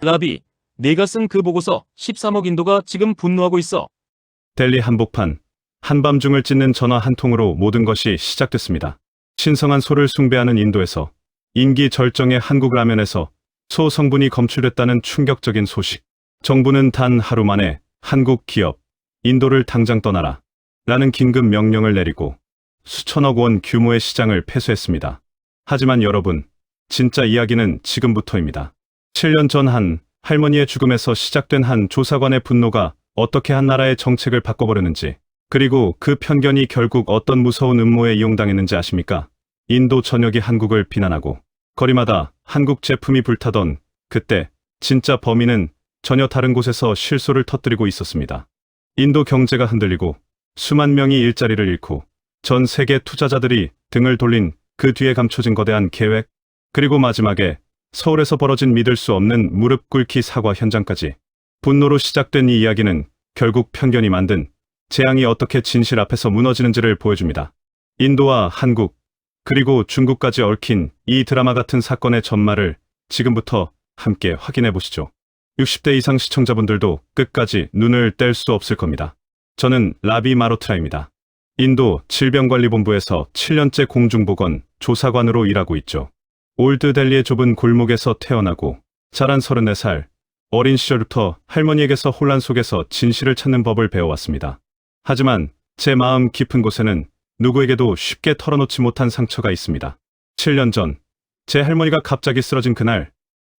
라비, 네가 쓴 그 보고서 13억 인도가 지금 분노하고 있어. 델리 한복판, 한밤중을 찢는 전화 한 통으로 모든 것이 시작됐습니다. 신성한 소를 숭배하는 인도에서, 인기 절정의 한국 라면에서 소 성분이 검출됐다는 충격적인 소식. 정부는 단 하루 만에 한국 기업, 인도를 당장 떠나라 라는 긴급 명령을 내리고 수천억 원 규모의 시장을 폐쇄했습니다. 하지만 여러분, 진짜 이야기는 지금부터입니다. 7년 전 한 할머니의 죽음에서 시작된 한 조사관의 분노가 어떻게 한 나라의 정책을 바꿔버렸는지, 그리고 그 편견이 결국 어떤 무서운 음모에 이용당했는지 아십니까? 인도 전역이 한국을 비난하고 거리마다 한국 제품이 불타던 그때 진짜 범인은 전혀 다른 곳에서 실소를 터뜨리고 있었습니다. 인도 경제가 흔들리고 수만 명이 일자리를 잃고 전 세계 투자자들이 등을 돌린 그 뒤에 감춰진 거대한 계획, 그리고 마지막에 서울에서 벌어진 믿을 수 없는 무릎 꿇기 사과 현장까지. 분노로 시작된 이 이야기는 결국 편견이 만든 재앙이 어떻게 진실 앞에서 무너지는지를 보여줍니다. 인도와 한국, 그리고 중국까지 얽힌 이 드라마 같은 사건의 전말을 지금부터 함께 확인해 보시죠. 60대 이상 시청자분들도 끝까지 눈을 뗄 수 없을 겁니다. 저는 라비 마로트라입니다. 인도 질병관리본부에서 7년째 공중보건 조사관으로 일하고 있죠. 올드델리의 좁은 골목에서 태어나고 자란 34살, 어린 시절부터 할머니에게서 혼란 속에서 진실을 찾는 법을 배워왔습니다. 하지만 제 마음 깊은 곳에는 누구에게도 쉽게 털어놓지 못한 상처가 있습니다. 7년 전, 제 할머니가 갑자기 쓰러진 그날,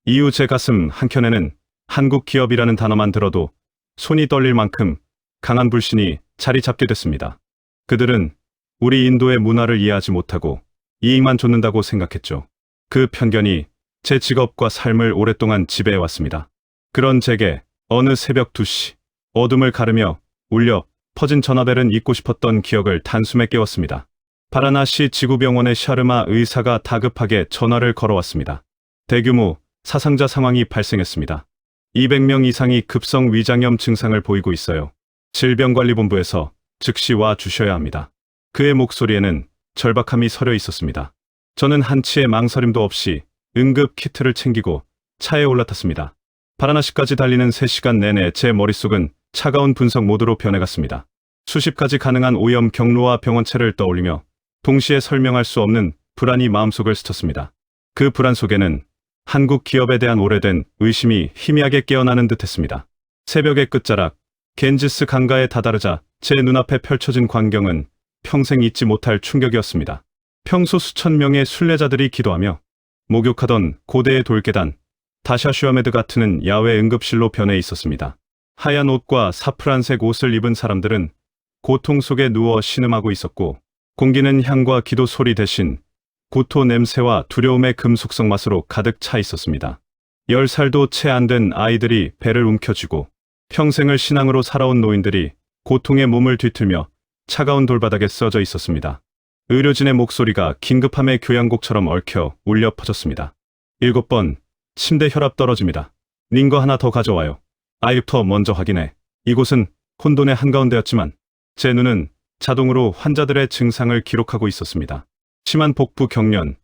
이후 제 가슴 한켠에는 한국 기업이라는 단어만 들어도 손이 떨릴 만큼 강한 불신이 자리 잡게 됐습니다. 그들은 우리 인도의 문화를 이해하지 못하고 이익만 쫓는다고 생각했죠. 그 편견이 제 직업과 삶을 오랫동안 지배해왔습니다. 그런 제게 어느 새벽 2시, 어둠을 가르며 울려 퍼진 전화벨은 잊고 싶었던 기억을 단숨에 깨웠습니다. 바라나시 지구병원의 샤르마 의사가 다급하게 전화를 걸어왔습니다. 대규모 사상자 상황이 발생했습니다. 200명 이상이 급성 위장염 증상을 보이고 있어요. 질병관리본부에서 즉시 와 주셔야 합니다. 그의 목소리에는 절박함이 서려 있었습니다. 저는 한치의 망설임도 없이 응급 키트를 챙기고 차에 올라탔습니다. 바라나시까지 달리는 3시간 내내 제 머릿속은 차가운 분석 모드로 변해갔습니다. 수십 가지 가능한 오염 경로와 병원체를 떠올리며 동시에 설명할 수 없는 불안이 마음속을 스쳤습니다. 그 불안 속에는 한국 기업에 대한 오래된 의심이 희미하게 깨어나는 듯했습니다. 새벽의 끝자락, 겐지스 강가에 다다르자 제 눈앞에 펼쳐진 광경은 평생 잊지 못할 충격이었습니다. 평소 수천 명의 순례자들이 기도하며 목욕하던 고대의 돌계단, 다샤슈아메드 같은 야외 응급실로 변해 있었습니다. 하얀 옷과 사프란색 옷을 입은 사람들은 고통 속에 누워 신음하고 있었고, 공기는 향과 기도 소리 대신 구토 냄새와 두려움의 금속성 맛으로 가득 차 있었습니다. 10살도 채 안 된 아이들이 배를 움켜쥐고 평생을 신앙으로 살아온 노인들이 고통의 몸을 뒤틀며 차가운 돌바닥에 쓰러져 있었습니다. 의료진의 목소리가 긴급함의 교향곡처럼 얽혀 울려 퍼졌습니다. 7번, 침대 혈압 떨어집니다. 닌 거 하나 더 가져와요. 아이부터 먼저 확인해. 이곳은 혼돈의 한가운데였지만 제 눈은 자동으로 환자들의 증상을 기록하고 있었습니다. 심한 복부 경련,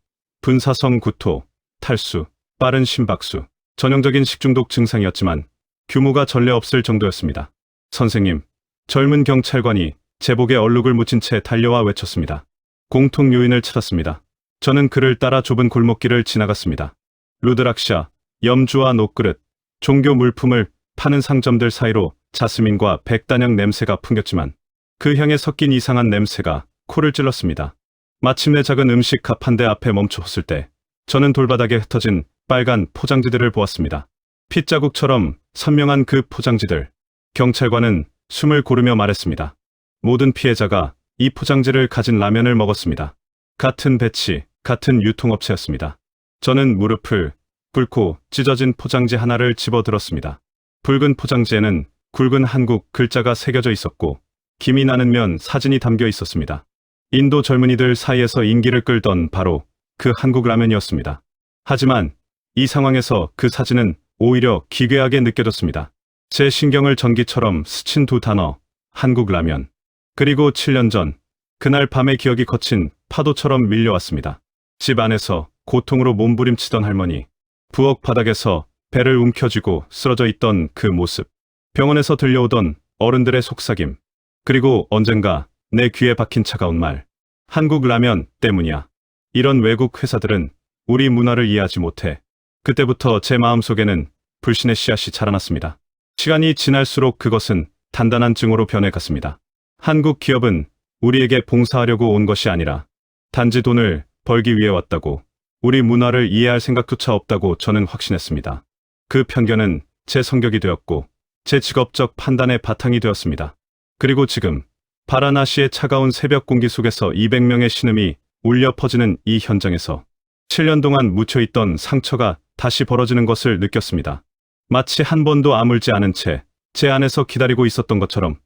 분사성 구토, 탈수, 빠른 심박수, 전형적인 식중독 증상이었지만 규모가 전례 없을 정도였습니다. 선생님, 젊은 경찰관이 제복에 얼룩을 묻힌 채 달려와 외쳤습니다. 공통 요인을 찾았습니다. 저는 그를 따라 좁은 골목길을 지나갔습니다. 루드락샤, 염주와 녹그릇, 종교 물품을 파는 상점들 사이로 자스민과 백단향 냄새가 풍겼지만 그 향에 섞인 이상한 냄새가 코를 찔렀습니다. 마침내 작은 음식 갑 한 대 앞에 멈춰섰을 때 저는 돌바닥에 흩어진 빨간 포장지들을 보았습니다. 핏자국처럼 선명한 그 포장지들. 경찰관은 숨을 고르며 말했습니다. 모든 피해자가 이 포장지를 가진 라면을 먹었습니다. 같은 배치, 같은 유통업체였습니다. 저는 무릎을 꿇고 찢어진 포장지 하나를 집어들었습니다. 붉은 포장지에는 굵은 한국 글자가 새겨져 있었고 김이 나는 면 사진이 담겨 있었습니다. 인도 젊은이들 사이에서 인기를 끌던 바로 그 한국 라면이었습니다. 하지만 이 상황에서 그 사진은 오히려 기괴하게 느껴졌습니다. 제 신경을 전기처럼 스친 두 단어, 한국 라면. 그리고 7년 전, 그날 밤의 기억이 거친 파도처럼 밀려왔습니다. 집 안에서 고통으로 몸부림치던 할머니, 부엌 바닥에서 배를 움켜쥐고 쓰러져 있던 그 모습, 병원에서 들려오던 어른들의 속삭임, 그리고 언젠가 내 귀에 박힌 차가운 말. 한국 라면 때문이야. 이런 외국 회사들은 우리 문화를 이해하지 못해. 그때부터 제 마음속에는 불신의 씨앗이 자라났습니다. 시간이 지날수록 그것은 단단한 증오로 변해갔습니다. 한국 기업은 우리에게 봉사하려고 온 것이 아니라 단지 돈을 벌기 위해 왔다고, 우리 문화를 이해할 생각조차 없다고 저는 확신했습니다. 그 편견은 제 성격이 되었고 제 직업적 판단의 바탕이 되었습니다. 그리고 지금 바라나시의 차가운 새벽 공기 속에서 200명의 신음이 울려 퍼지는 이 현장에서 7년 동안 묻혀있던 상처가 다시 벌어지는 것을 느꼈습니다. 마치 한 번도 아물지 않은 채 제 안에서 기다리고 있었던 것처럼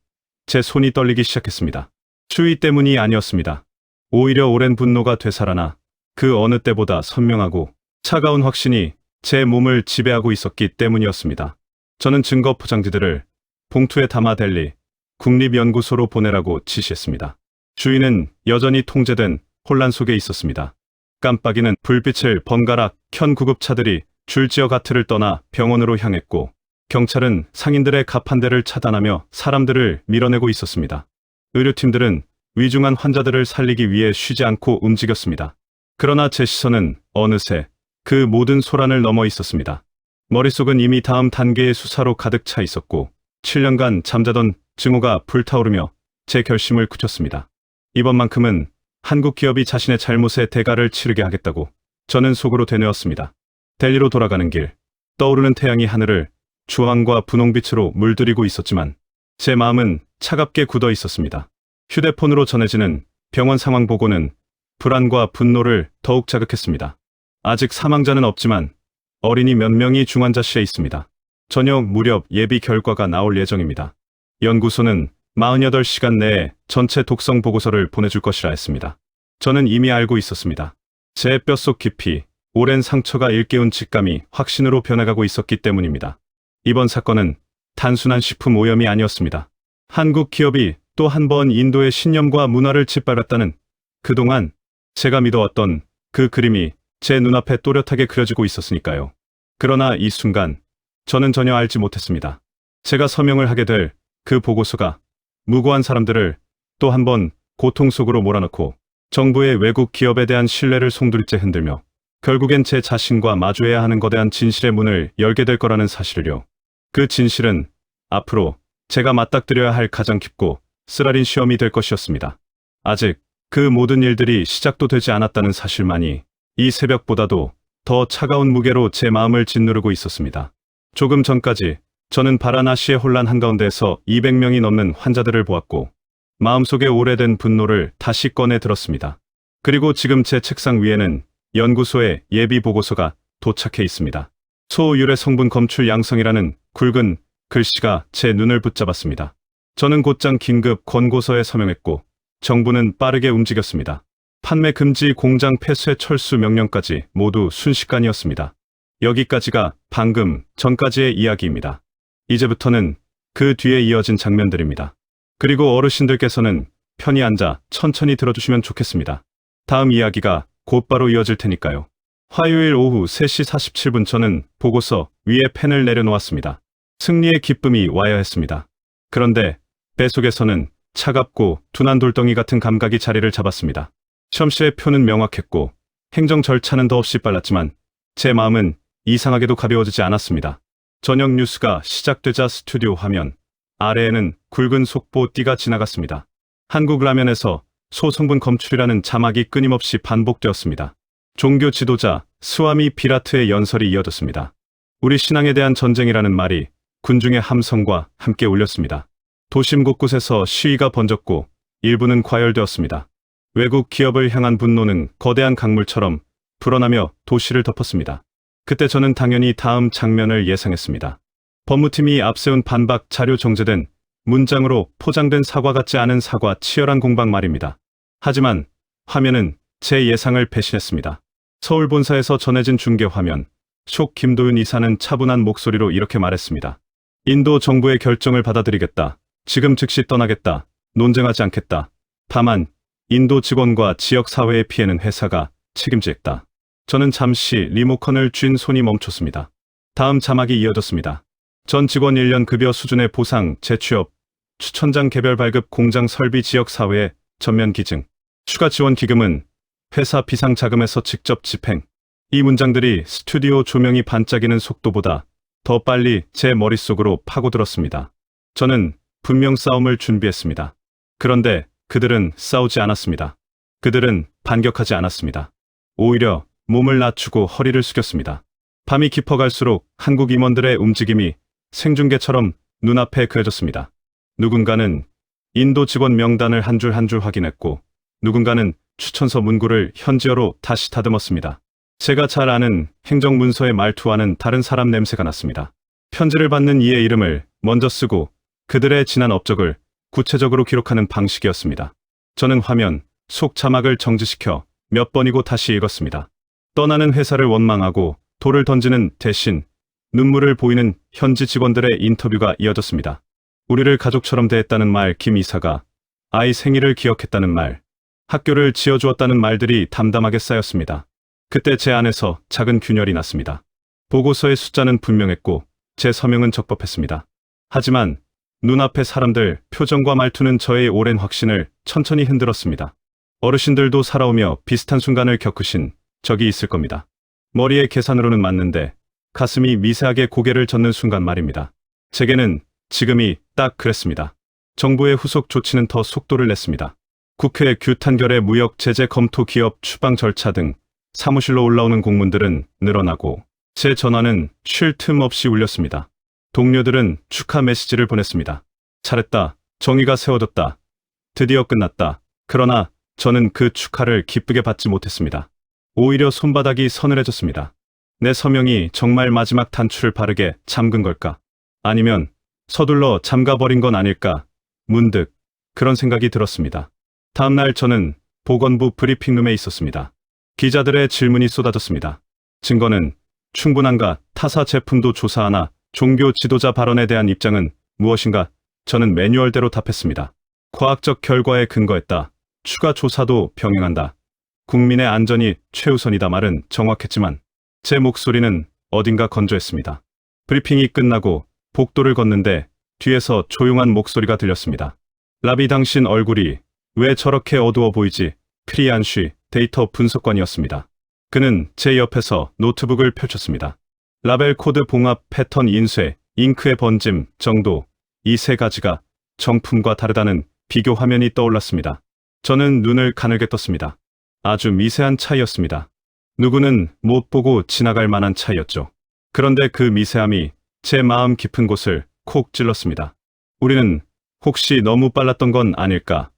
제 손이 떨리기 시작했습니다. 추위 때문이 아니었습니다. 오히려 오랜 분노가 되살아나 그 어느 때보다 선명하고 차가운 확신이 제 몸을 지배하고 있었기 때문이었습니다. 저는 증거 포장지들을 봉투에 담아 델리 국립연구소로 보내라고 지시했습니다. 주위는 여전히 통제된 혼란 속에 있었습니다. 깜빡이는 불빛을 번갈아 켠 구급차들이 줄지어 가트를 떠나 병원으로 향했고, 경찰은 상인들의 가판대를 차단하며 사람들을 밀어내고 있었습니다. 의료팀들은 위중한 환자들을 살리기 위해 쉬지 않고 움직였습니다. 그러나 제 시선은 어느새 그 모든 소란을 넘어 있었습니다. 머릿속은 이미 다음 단계의 수사로 가득 차 있었고 7년간 잠자던 증오가 불타오르며 제 결심을 굳혔습니다. 이번만큼은 한국 기업이 자신의 잘못의 대가를 치르게 하겠다고 저는 속으로 되뇌었습니다. 델리로 돌아가는 길, 떠오르는 태양이 하늘을 주황과 분홍빛으로 물들이고 있었지만 제 마음은 차갑게 굳어 있었습니다. 휴대폰으로 전해지는 병원 상황 보고는 불안과 분노를 더욱 자극했습니다. 아직 사망자는 없지만 어린이 몇 명이 중환자실에 있습니다. 저녁 무렵 예비 결과가 나올 예정입니다. 연구소는 48시간 내에 전체 독성 보고서를 보내줄 것이라 했습니다. 저는 이미 알고 있었습니다. 제 뼛속 깊이 오랜 상처가 일깨운 직감이 확신으로 변해가고 있었기 때문입니다. 이번 사건은 단순한 식품 오염이 아니었습니다. 한국 기업이 또 한 번 인도의 신념과 문화를 짓밟았다는, 그동안 제가 믿어왔던 그 그림이 제 눈앞에 또렷하게 그려지고 있었으니까요. 그러나 이 순간 저는 전혀 알지 못했습니다. 제가 서명을 하게 될 그 보고서가 무고한 사람들을 또 한 번 고통 속으로 몰아넣고 정부의 외국 기업에 대한 신뢰를 송두리째 흔들며 결국엔 제 자신과 마주해야 하는 거대한 진실의 문을 열게 될 거라는 사실을요. 그 진실은 앞으로 제가 맞닥뜨려야 할 가장 깊고 쓰라린 시험이 될 것이었습니다. 아직 그 모든 일들이 시작도 되지 않았다는 사실만이 이 새벽보다도 더 차가운 무게로 제 마음을 짓누르고 있었습니다. 조금 전까지 저는 바라나시의 혼란 한가운데에서 200명이 넘는 환자들을 보았고 마음속에 오래된 분노를 다시 꺼내 들었습니다. 그리고 지금 제 책상 위에는 연구소의 예비 보고서가 도착해 있습니다. 소유래 성분 검출 양성이라는 굵은 글씨가 제 눈을 붙잡았습니다. 저는 곧장 긴급 권고서에 서명했고 정부는 빠르게 움직였습니다. 판매 금지, 공장 폐쇄, 철수 명령까지 모두 순식간이었습니다. 여기까지가 방금 전까지의 이야기입니다. 이제부터는 그 뒤에 이어진 장면들입니다. 그리고 어르신들께서는 편히 앉아 천천히 들어주시면 좋겠습니다. 다음 이야기가 곧바로 이어질 테니까요. 화요일 오후 3시 47분 저는 보고서 위에 펜을 내려놓았습니다. 승리의 기쁨이 와야 했습니다. 그런데 배 속에서는 차갑고 둔한 돌덩이 같은 감각이 자리를 잡았습니다. 시험실의 표는 명확했고 행정 절차는 더없이 빨랐지만 제 마음은 이상하게도 가벼워지지 않았습니다. 저녁 뉴스가 시작되자 스튜디오 화면 아래에는 굵은 속보띠가 지나갔습니다. 한국 라면에서 소성분 검출이라는 자막이 끊임없이 반복되었습니다. 종교 지도자 스와미 비라트의 연설이 이어졌습니다. 우리 신앙에 대한 전쟁이라는 말이 군중의 함성과 함께 울렸습니다. 도심 곳곳에서 시위가 번졌고 일부는 과열되었습니다. 외국 기업을 향한 분노는 거대한 강물처럼 불어나며 도시를 덮었습니다. 그때 저는 당연히 다음 장면을 예상했습니다. 법무팀이 앞세운 반박 자료, 정제된 문장으로 포장된 사과 같지 않은 사과, 치열한 공방 말입니다. 하지만 화면은 제 예상을 배신했습니다. 서울 본사에서 전해진 중계 화면, 숍 김도윤 이사는 차분한 목소리로 이렇게 말했습니다. 인도 정부의 결정을 받아들이겠다. 지금 즉시 떠나겠다. 논쟁하지 않겠다. 다만 인도 직원과 지역 사회의 피해는 회사가 책임지겠다. 저는 잠시 리모컨을 쥔 손이 멈췄습니다. 다음 자막이 이어졌습니다. 전 직원 1년 급여 수준의 보상, 재취업, 추천장 개별 발급, 공장 설비 지역 사회에 전면 기증, 추가 지원 기금은 회사 비상 자금에서 직접 집행. 이 문장들이 스튜디오 조명이 반짝이는 속도보다 더 빨리 제 머릿속으로 파고들었습니다. 저는 분명 싸움을 준비했습니다. 그런데 그들은 싸우지 않았습니다. 그들은 반격하지 않았습니다. 오히려 몸을 낮추고 허리를 숙였습니다. 밤이 깊어갈수록 한국 임원들의 움직임이 생중계처럼 눈앞에 그려졌습니다. 누군가는 인도 직원 명단을 한 줄 한 줄 확인했고, 누군가는 추천서 문구를 현지어로 다시 다듬었습니다. 제가 잘 아는 행정문서의 말투와는 다른 사람 냄새가 났습니다. 편지를 받는 이의 이름을 먼저 쓰고 그들의 지난 업적을 구체적으로 기록하는 방식이었습니다. 저는 화면 속 자막을 정지시켜 몇 번이고 다시 읽었습니다. 떠나는 회사를 원망하고 돌을 던지는 대신 눈물을 보이는 현지 직원들의 인터뷰가 이어졌습니다. 우리를 가족처럼 대했다는 말, 김 이사가 아이 생일을 기억했다는 말, 학교를 지어주었다는 말들이 담담하게 쌓였습니다. 그때 제 안에서 작은 균열이 났습니다. 보고서의 숫자는 분명했고 제 서명은 적법했습니다. 하지만 눈앞의 사람들, 표정과 말투는 저의 오랜 확신을 천천히 흔들었습니다. 어르신들도 살아오며 비슷한 순간을 겪으신 적이 있을 겁니다. 머리의 계산으로는 맞는데 가슴이 미세하게 고개를 젓는 순간 말입니다. 제게는 지금이 딱 그랬습니다. 정부의 후속 조치는 더 속도를 냈습니다. 국회 규탄결의 무역 제재 검토, 기업 추방 절차 등 사무실로 올라오는 공문들은 늘어나고 제 전화는 쉴 틈 없이 울렸습니다. 동료들은 축하 메시지를 보냈습니다. 잘했다. 정의가 세워졌다. 드디어 끝났다. 그러나 저는 그 축하를 기쁘게 받지 못했습니다. 오히려 손바닥이 서늘해졌습니다. 내 서명이 정말 마지막 단추를 바르게 잠근 걸까? 아니면 서둘러 잠가버린 건 아닐까? 문득 그런 생각이 들었습니다. 다음날 저는 보건부 브리핑룸에 있었습니다. 기자들의 질문이 쏟아졌습니다. 증거는 충분한가? 타사 제품도 조사하나? 종교 지도자 발언에 대한 입장은 무엇인가? 저는 매뉴얼대로 답했습니다. 과학적 결과에 근거했다. 추가 조사도 병행한다. 국민의 안전이 최우선이다. 말은 정확했지만 제 목소리는 어딘가 건조했습니다. 브리핑이 끝나고 복도를 걷는데 뒤에서 조용한 목소리가 들렸습니다. 라비, 당신 얼굴이 왜 저렇게 어두워 보이지? 크리안 쉬, 데이터 분석관이었습니다. 그는 제 옆에서 노트북을 펼쳤습니다. 라벨 코드 봉합, 패턴 인쇄, 잉크의 번짐, 정도, 이 세 가지가 정품과 다르다는 비교 화면이 떠올랐습니다. 저는 눈을 가늘게 떴습니다. 아주 미세한 차이였습니다. 누구는 못 보고 지나갈 만한 차이였죠. 그런데 그 미세함이 제 마음 깊은 곳을 콕 찔렀습니다. 우리는 혹시 너무 빨랐던 건 아닐까?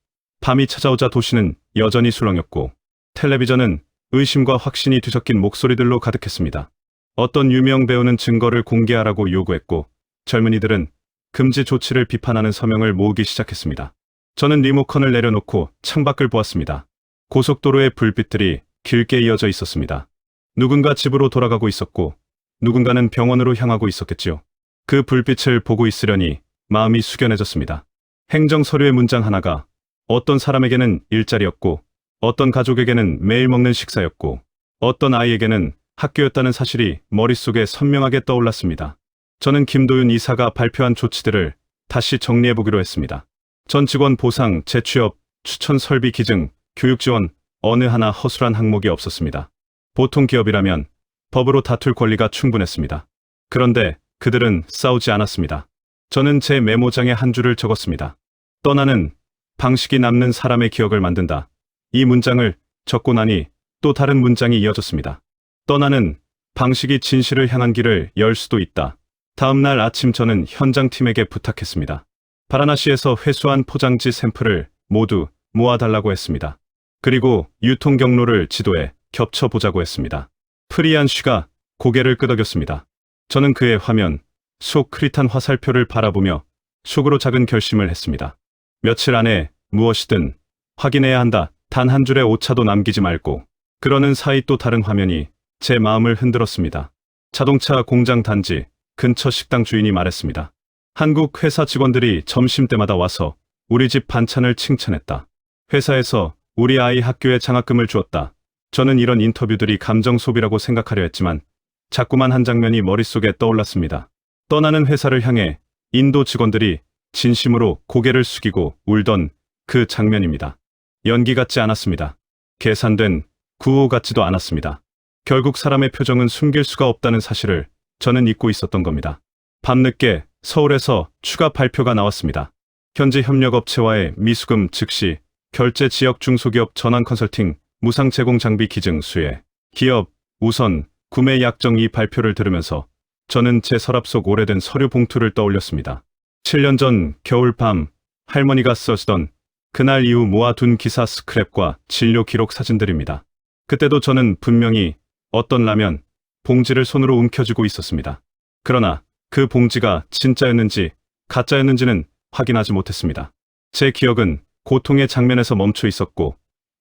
밤이 찾아오자 도시는 여전히 술렁였고 텔레비전은 의심과 확신이 뒤섞인 목소리들로 가득했습니다. 어떤 유명 배우는 증거를 공개하라고 요구했고 젊은이들은 금지 조치를 비판하는 서명을 모으기 시작했습니다. 저는 리모컨을 내려놓고 창밖을 보았습니다. 고속도로의 불빛들이 길게 이어져 있었습니다. 누군가 집으로 돌아가고 있었고 누군가는 병원으로 향하고 있었겠지요. 그 불빛을 보고 있으려니 마음이 숙연해졌습니다. 행정 서류의 문장 하나가 어떤 사람에게는 일자리였고 어떤 가족에게는 매일 먹는 식사였고 어떤 아이에게는 학교였다는 사실이 머릿속에 선명하게 떠올랐습니다. 저는 김도윤 이사가 발표한 조치들을 다시 정리해보기로 했습니다. 전 직원 보상, 재취업, 추천 설비 기증, 교육 지원, 어느 하나 허술한 항목이 없었습니다. 보통 기업이라면 법으로 다툴 권리가 충분했습니다. 그런데 그들은 싸우지 않았습니다. 저는 제 메모장에 한 줄을 적었습니다. 떠나는 방식이 남는 사람의 기억을 만든다. 이 문장을 적고 나니 또 다른 문장이 이어졌습니다. 떠나는 방식이 진실을 향한 길을 열 수도 있다. 다음 날 아침 저는 현장팀에게 부탁했습니다. 바라나시에서 회수한 포장지 샘플을 모두 모아달라고 했습니다. 그리고 유통 경로를 지도에 겹쳐보자고 했습니다. 프리안 씨가 고개를 끄덕였습니다. 저는 그의 화면 속 흐릿한 화살표를 바라보며 속으로 작은 결심을 했습니다. 며칠 안에 무엇이든 확인해야 한다. 단 한 줄의 오차도 남기지 말고. 그러는 사이 또 다른 화면이 제 마음을 흔들었습니다. 자동차 공장 단지 근처 식당 주인이 말했습니다. 한국 회사 직원들이 점심때마다 와서 우리 집 반찬을 칭찬했다. 회사에서 우리 아이 학교에 장학금을 주었다. 저는 이런 인터뷰들이 감정 소비라고 생각하려 했지만 자꾸만 한 장면이 머릿속에 떠올랐습니다. 떠나는 회사를 향해 인도 직원들이 진심으로 고개를 숙이고 울던 그 장면입니다. 연기 같지 않았습니다. 계산된 구호 같지도 않았습니다. 결국 사람의 표정은 숨길 수가 없다는 사실을 저는 잊고 있었던 겁니다. 밤늦게 서울에서 추가 발표가 나왔습니다. 현지 협력업체와의 미수금 즉시 결제, 지역 중소기업 전환 컨설팅, 무상 제공 장비 기증 수혜, 기업 우선 구매 약정, 이 발표를 들으면서 저는 제 서랍 속 오래된 서류 봉투를 떠올렸습니다. 7년 전 겨울밤 할머니가 써주던 그날 이후 모아둔 기사 스크랩과 진료 기록 사진들입니다. 그때도 저는 분명히 어떤 라면 봉지를 손으로 움켜쥐고 있었습니다. 그러나 그 봉지가 진짜였는지 가짜였는지는 확인하지 못했습니다. 제 기억은 고통의 장면에서 멈춰 있었고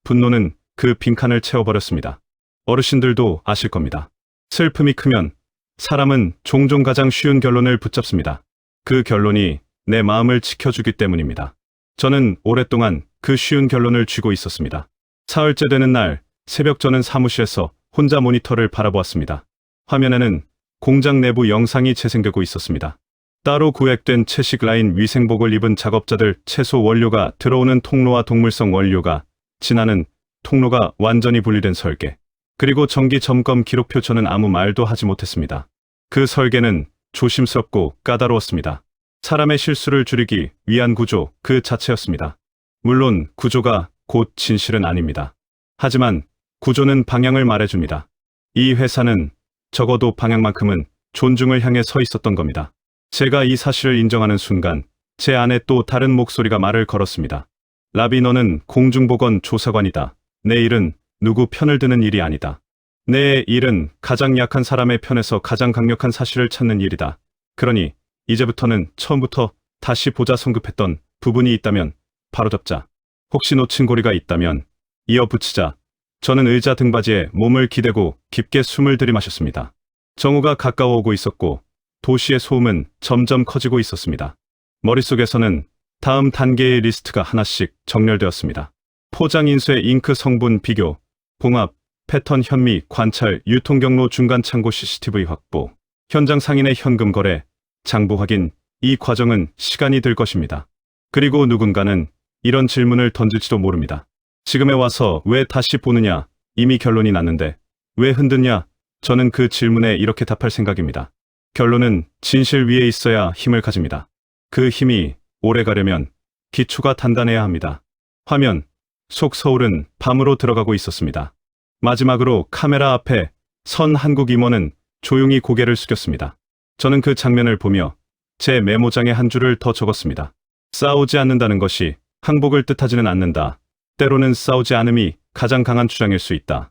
분노는 그 빈칸을 채워버렸습니다. 어르신들도 아실 겁니다. 슬픔이 크면 사람은 종종 가장 쉬운 결론을 붙잡습니다. 그 결론이 내 마음을 지켜주기 때문입니다. 저는 오랫동안 그 쉬운 결론을 쥐고 있었습니다. 사흘째 되는 날 새벽, 저는 사무실에서 혼자 모니터를 바라보았습니다. 화면에는 공장 내부 영상이 재생되고 있었습니다. 따로 구획된 채식 라인 위생복을 입은 작업자들, 채소 원료가 들어오는 통로와 동물성 원료가 지나는 통로가 완전히 분리된 설계, 그리고 정기 점검 기록표. 저는 아무 말도 하지 못했습니다. 그 설계는 조심스럽고 까다로웠습니다. 사람의 실수를 줄이기 위한 구조 그 자체였습니다. 물론 구조가 곧 진실은 아닙니다. 하지만 구조는 방향을 말해줍니다. 이 회사는 적어도 방향만큼은 존중을 향해 서 있었던 겁니다. 제가 이 사실을 인정하는 순간 제 안에 또 다른 목소리가 말을 걸었습니다. 라비, 너는 공중보건 조사관이다. 내 일은 누구 편을 드는 일이 아니다. 내 일은 가장 약한 사람의 편에서 가장 강력한 사실을 찾는 일이다. 그러니 이제부터는 처음부터 다시 보자. 성급했던 부분이 있다면 바로잡자. 혹시 놓친 고리가 있다면 이어붙이자. 저는 의자 등받이에 몸을 기대고 깊게 숨을 들이마셨습니다. 정오가 가까워오고 있었고 도시의 소음은 점점 커지고 있었습니다. 머릿속에서는 다음 단계의 리스트가 하나씩 정렬되었습니다. 포장 인쇄, 잉크 성분 비교, 봉합, 패턴 현미 관찰, 유통 경로 중간 창고 CCTV 확보, 현장 상인의 현금 거래, 장부 확인. 이 과정은 시간이 들 것입니다. 그리고 누군가는 이런 질문을 던질지도 모릅니다. 지금에 와서 왜 다시 보느냐? 이미 결론이 났는데 왜 흔드냐? 저는 그 질문에 이렇게 답할 생각입니다. 결론은 진실 위에 있어야 힘을 가집니다. 그 힘이 오래 가려면 기초가 단단해야 합니다. 화면 속 서울은 밤으로 들어가고 있었습니다. 마지막으로 카메라 앞에 선 한국 임원은 조용히 고개를 숙였습니다. 저는 그 장면을 보며 제 메모장에 한 줄을 더 적었습니다. 싸우지 않는다는 것이 항복을 뜻하지는 않는다. 때로는 싸우지 않음이 가장 강한 주장일 수 있다.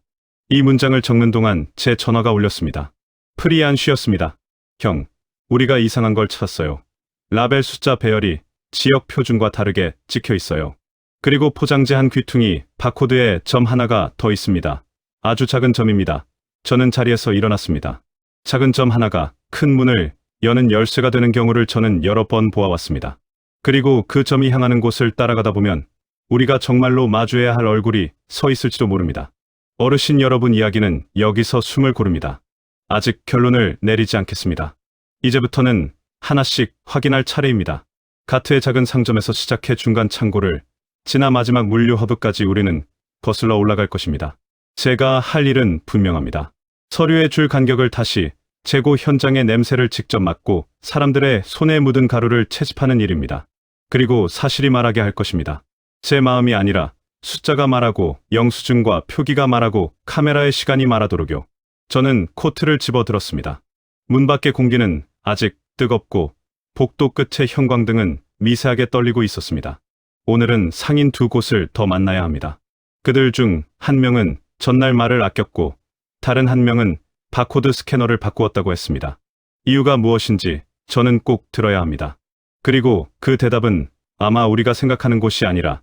이 문장을 적는 동안 제 전화가 울렸습니다. 프리안 씨였습니다. 형, 우리가 이상한 걸 찾았어요. 라벨 숫자 배열이 지역 표준과 다르게 찍혀 있어요. 그리고 포장지 한 귀퉁이 바코드에 점 하나가 더 있습니다. 아주 작은 점입니다. 저는 자리에서 일어났습니다. 작은 점 하나가 큰 문을 여는 열쇠가 되는 경우를 저는 여러 번 보아왔습니다. 그리고 그 점이 향하는 곳을 따라가다 보면 우리가 정말로 마주해야 할 얼굴이 서 있을지도 모릅니다. 어르신 여러분, 이야기는 여기서 숨을 고릅니다. 아직 결론을 내리지 않겠습니다. 이제부터는 하나씩 확인할 차례입니다. 가트의 작은 상점에서 시작해 중간 창고를 지나 마지막 물류 허브까지 우리는 거슬러 올라갈 것입니다. 제가 할 일은 분명합니다. 서류의 줄 간격을 다시 재고, 현장의 냄새를 직접 맡고 사람들의 손에 묻은 가루를 채집하는 일입니다. 그리고 사실이 말하게 할 것입니다. 제 마음이 아니라 숫자가 말하고 영수증과 표기가 말하고 카메라의 시간이 말하도록요. 저는 코트를 집어들었습니다. 문 밖의 공기는 아직 뜨겁고 복도 끝의 형광등은 미세하게 떨리고 있었습니다. 오늘은 상인 두 곳을 더 만나야 합니다. 그들 중 한 명은 전날 말을 아꼈고 다른 한 명은 바코드 스캐너를 바꾸었다고 했습니다. 이유가 무엇인지 저는 꼭 들어야 합니다. 그리고 그 대답은 아마 우리가 생각하는 곳이 아니라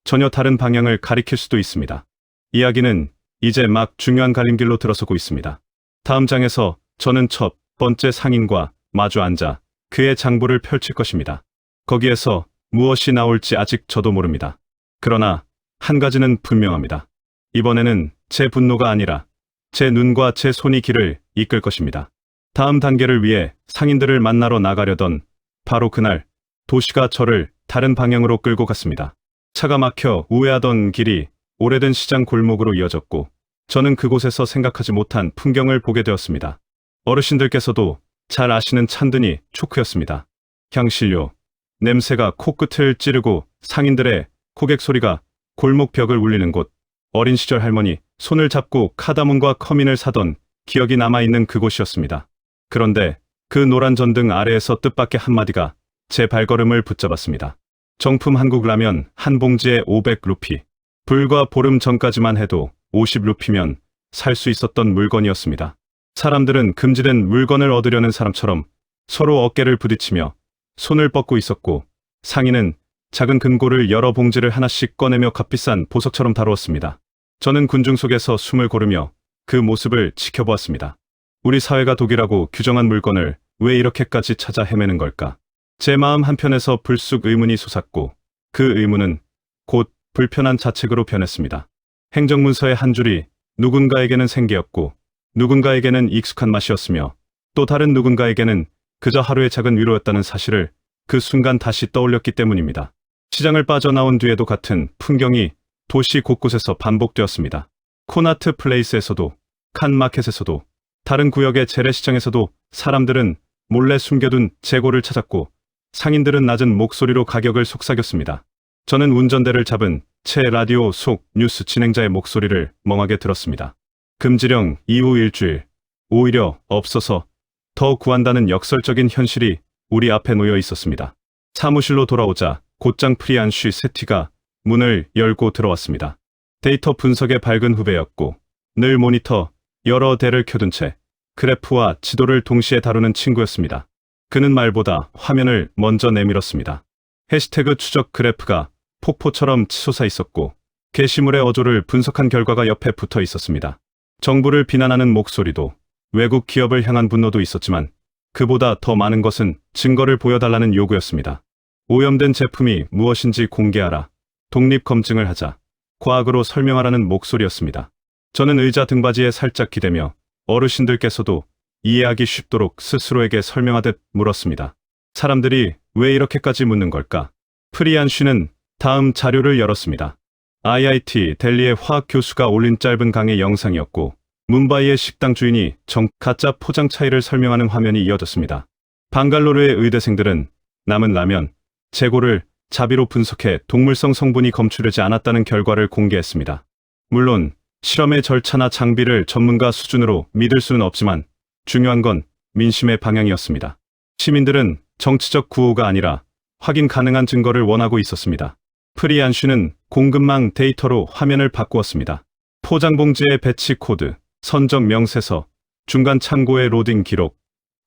전혀 다른 방향을 가리킬 수도 있습니다. 이야기는 이제 막 중요한 갈림길로 들어서고 있습니다. 다음 장에서 저는 첫 번째 상인과 마주 앉아 그의 장부를 펼칠 것입니다. 거기에서 무엇이 나올지 아직 저도 모릅니다. 그러나 한 가지는 분명합니다. 이번에는 제 분노가 아니라 제 눈과 제 손이 길을 이끌 것입니다. 다음 단계를 위해 상인들을 만나러 나가려던 바로 그날 도시가 저를 다른 방향으로 끌고 갔습니다. 차가 막혀 우회하던 길이 오래된 시장 골목으로 이어졌고 저는 그곳에서 생각하지 못한 풍경을 보게 되었습니다. 어르신들께서도 잘 아시는 찬드니 초크였습니다. 향신료, 냄새가 코끝을 찌르고 상인들의 고객 소리가 골목 벽을 울리는 곳, 어린 시절 할머니 손을 잡고 카다몬과 커민을 사던 기억이 남아있는 그곳이었습니다. 그런데 그 노란 전등 아래에서 뜻밖의 한마디가 제 발걸음을 붙잡았습니다. 정품 한국 라면 한 봉지에 500루피. 불과 보름 전까지만 해도 50루피면 살 수 있었던 물건이었습니다. 사람들은 금지된 물건을 얻으려는 사람처럼 서로 어깨를 부딪히며 손을 뻗고 있었고 상인은 작은 금고를 여러 봉지를 하나씩 꺼내며 값비싼 보석처럼 다루었습니다. 저는 군중 속에서 숨을 고르며 그 모습을 지켜보았습니다. 우리 사회가 독이라고 규정한 물건을 왜 이렇게까지 찾아 헤매는 걸까? 제 마음 한편에서 불쑥 의문이 솟았고 그 의문은 곧 불편한 자책으로 변했습니다. 행정문서의 한 줄이 누군가에게는 생계였고 누군가에게는 익숙한 맛이었으며 또 다른 누군가에게는 그저 하루의 작은 위로였다는 사실을 그 순간 다시 떠올렸기 때문입니다. 시장을 빠져나온 뒤에도 같은 풍경이 도시 곳곳에서 반복되었습니다. 코나트 플레이스에서도 칸 마켓에서도 다른 구역의 재래시장에서도 사람들은 몰래 숨겨둔 재고를 찾았고 상인들은 낮은 목소리로 가격을 속삭였습니다. 저는 운전대를 잡은 채 라디오 속 뉴스 진행자의 목소리를 멍하게 들었습니다. 금지령 이후 일주일, 오히려 없어서 더 구한다는 역설적인 현실이 우리 앞에 놓여 있었습니다. 사무실로 돌아오자 곧장 프리안쉬 세티가 문을 열고 들어왔습니다. 데이터 분석에 밝은 후배였고 늘 모니터 여러 대를 켜둔 채 그래프와 지도를 동시에 다루는 친구였습니다. 그는 말보다 화면을 먼저 내밀었습니다. 해시태그 추적 그래프가 폭포처럼 치솟아 있었고 게시물의 어조를 분석한 결과가 옆에 붙어 있었습니다. 정부를 비난하는 목소리도 외국 기업을 향한 분노도 있었지만 그보다 더 많은 것은 증거를 보여달라는 요구였습니다. 오염된 제품이 무엇인지 공개하라. 독립 검증을 하자. 과학으로 설명하라는 목소리였습니다. 저는 의자 등받이에 살짝 기대며 어르신들께서도 이해하기 쉽도록 스스로에게 설명하듯 물었습니다. 사람들이 왜 이렇게까지 묻는 걸까? 프리안쉬는 다음 자료를 열었습니다. IIT 델리의 화학 교수가 올린 짧은 강의 영상이었고 뭄바이의 식당 주인이 가짜 포장 차이를 설명하는 화면이 이어졌습니다. 방갈로르의 의대생들은 남은 라면, 재고를 자비로 분석해 동물성 성분이 검출되지 않았다는 결과를 공개했습니다. 물론 실험의 절차나 장비를 전문가 수준으로 믿을 수는 없지만 중요한 건 민심의 방향이었습니다. 시민들은 정치적 구호가 아니라 확인 가능한 증거를 원하고 있었습니다. 프리안쉬는 공급망 데이터로 화면을 바꾸었습니다. 포장봉지의 배치 코드, 선적 명세서, 중간 창고의 로딩 기록,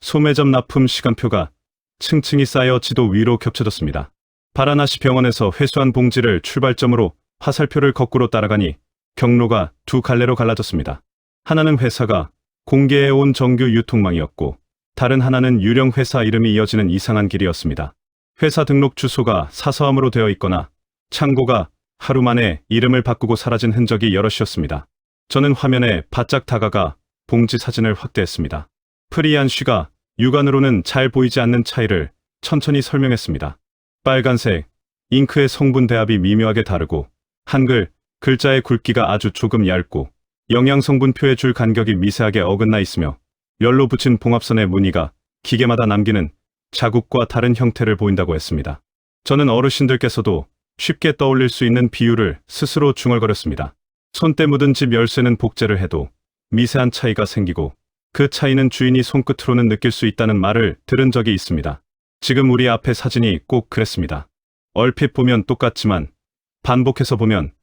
소매점 납품 시간표가 층층이 쌓여 지도 위로 겹쳐졌습니다. 바라나시 병원에서 회수한 봉지를 출발점으로 화살표를 거꾸로 따라가니 경로가 두 갈래로 갈라졌습니다. 하나는 회사가 공개해온 정규 유통망이었고 다른 하나는 유령 회사 이름이 이어지는 이상한 길이었습니다. 회사 등록 주소가 사서함으로 되어 있거나 창고가 하루 만에 이름을 바꾸고 사라진 흔적이 여럿이었습니다. 저는 화면에 바짝 다가가 봉지 사진을 확대했습니다. 프리안쉬가 육안으로는 잘 보이지 않는 차이를 천천히 설명했습니다. 빨간색, 잉크의 성분 배합이 미묘하게 다르고 한글, 글자의 굵기가 아주 조금 얇고 영양성분표의 줄 간격이 미세하게 어긋나 있으며 열로 붙인 봉합선의 무늬가 기계마다 남기는 자국과 다른 형태를 보인다고 했습니다. 저는 어르신들께서도 쉽게 떠올릴 수 있는 비유를 스스로 중얼거렸습니다. 손때 묻은 집 열쇠는 복제를 해도 미세한 차이가 생기고 그 차이는 주인이 손끝으로는 느낄 수 있다는 말을 들은 적이 있습니다. 지금 우리 앞에 사진이 꼭 그랬습니다. 얼핏 보면 똑같지만 반복해서 보면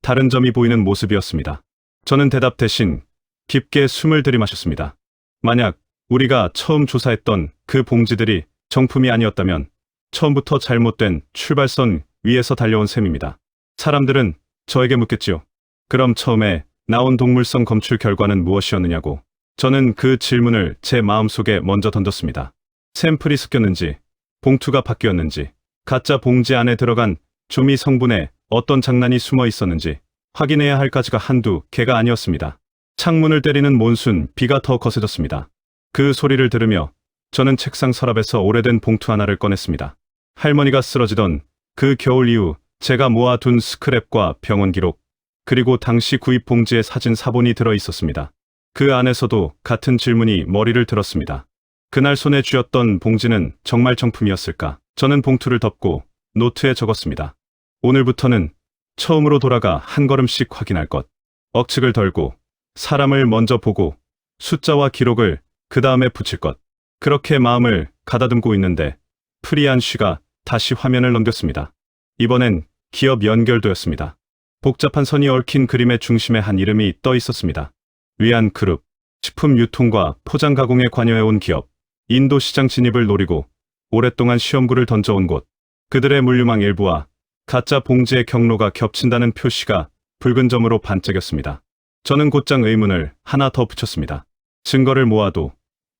다른 점이 보이는 모습이었습니다. 저는 대답 대신 깊게 숨을 들이마셨습니다. 만약 우리가 처음 조사했던 그 봉지들이 정품이 아니었다면 처음부터 잘못된 출발선 위에서 달려온 셈입니다. 사람들은 저에게 묻겠지요. 그럼 처음에 나온 동물성 검출 결과는 무엇이었느냐고. 저는 그 질문을 제 마음속에 먼저 던졌습니다. 샘플이 섞였는지, 봉투가 바뀌었는지, 가짜 봉지 안에 들어간 조미 성분에 어떤 장난이 숨어 있었는지 확인해야 할 가지가 한두 개가 아니었습니다. 창문을 때리는 몬순 비가 더 거세졌습니다. 그 소리를 들으며 저는 책상 서랍에서 오래된 봉투 하나를 꺼냈습니다. 할머니가 쓰러지던 그 겨울 이후 제가 모아둔 스크랩과 병원 기록, 그리고 당시 구입 봉지에 사진 사본이 들어 있었습니다. 그 안에서도 같은 질문이 머리를 들었습니다. 그날 손에 쥐었던 봉지는 정말 정품이었을까? 저는 봉투를 덮고 노트에 적었습니다. 오늘부터는 처음으로 돌아가 한 걸음씩 확인할 것. 억측을 덜고 사람을 먼저 보고 숫자와 기록을 그 다음에 붙일 것. 그렇게 마음을 가다듬고 있는데 프리안 씨가 다시 화면을 넘겼습니다. 이번엔 기업 연결도였습니다. 복잡한 선이 얽힌 그림의 중심에 한 이름이 떠 있었습니다. 위안그룹. 식품 유통과 포장 가공에 관여해온 기업. 인도 시장 진입을 노리고 오랫동안 시험구를 던져온 곳. 그들의 물류망 일부와 가짜 봉지의 경로가 겹친다는 표시가 붉은 점으로 반짝였습니다. 저는 곧장 의문을 하나 더 붙였습니다. 증거를 모아도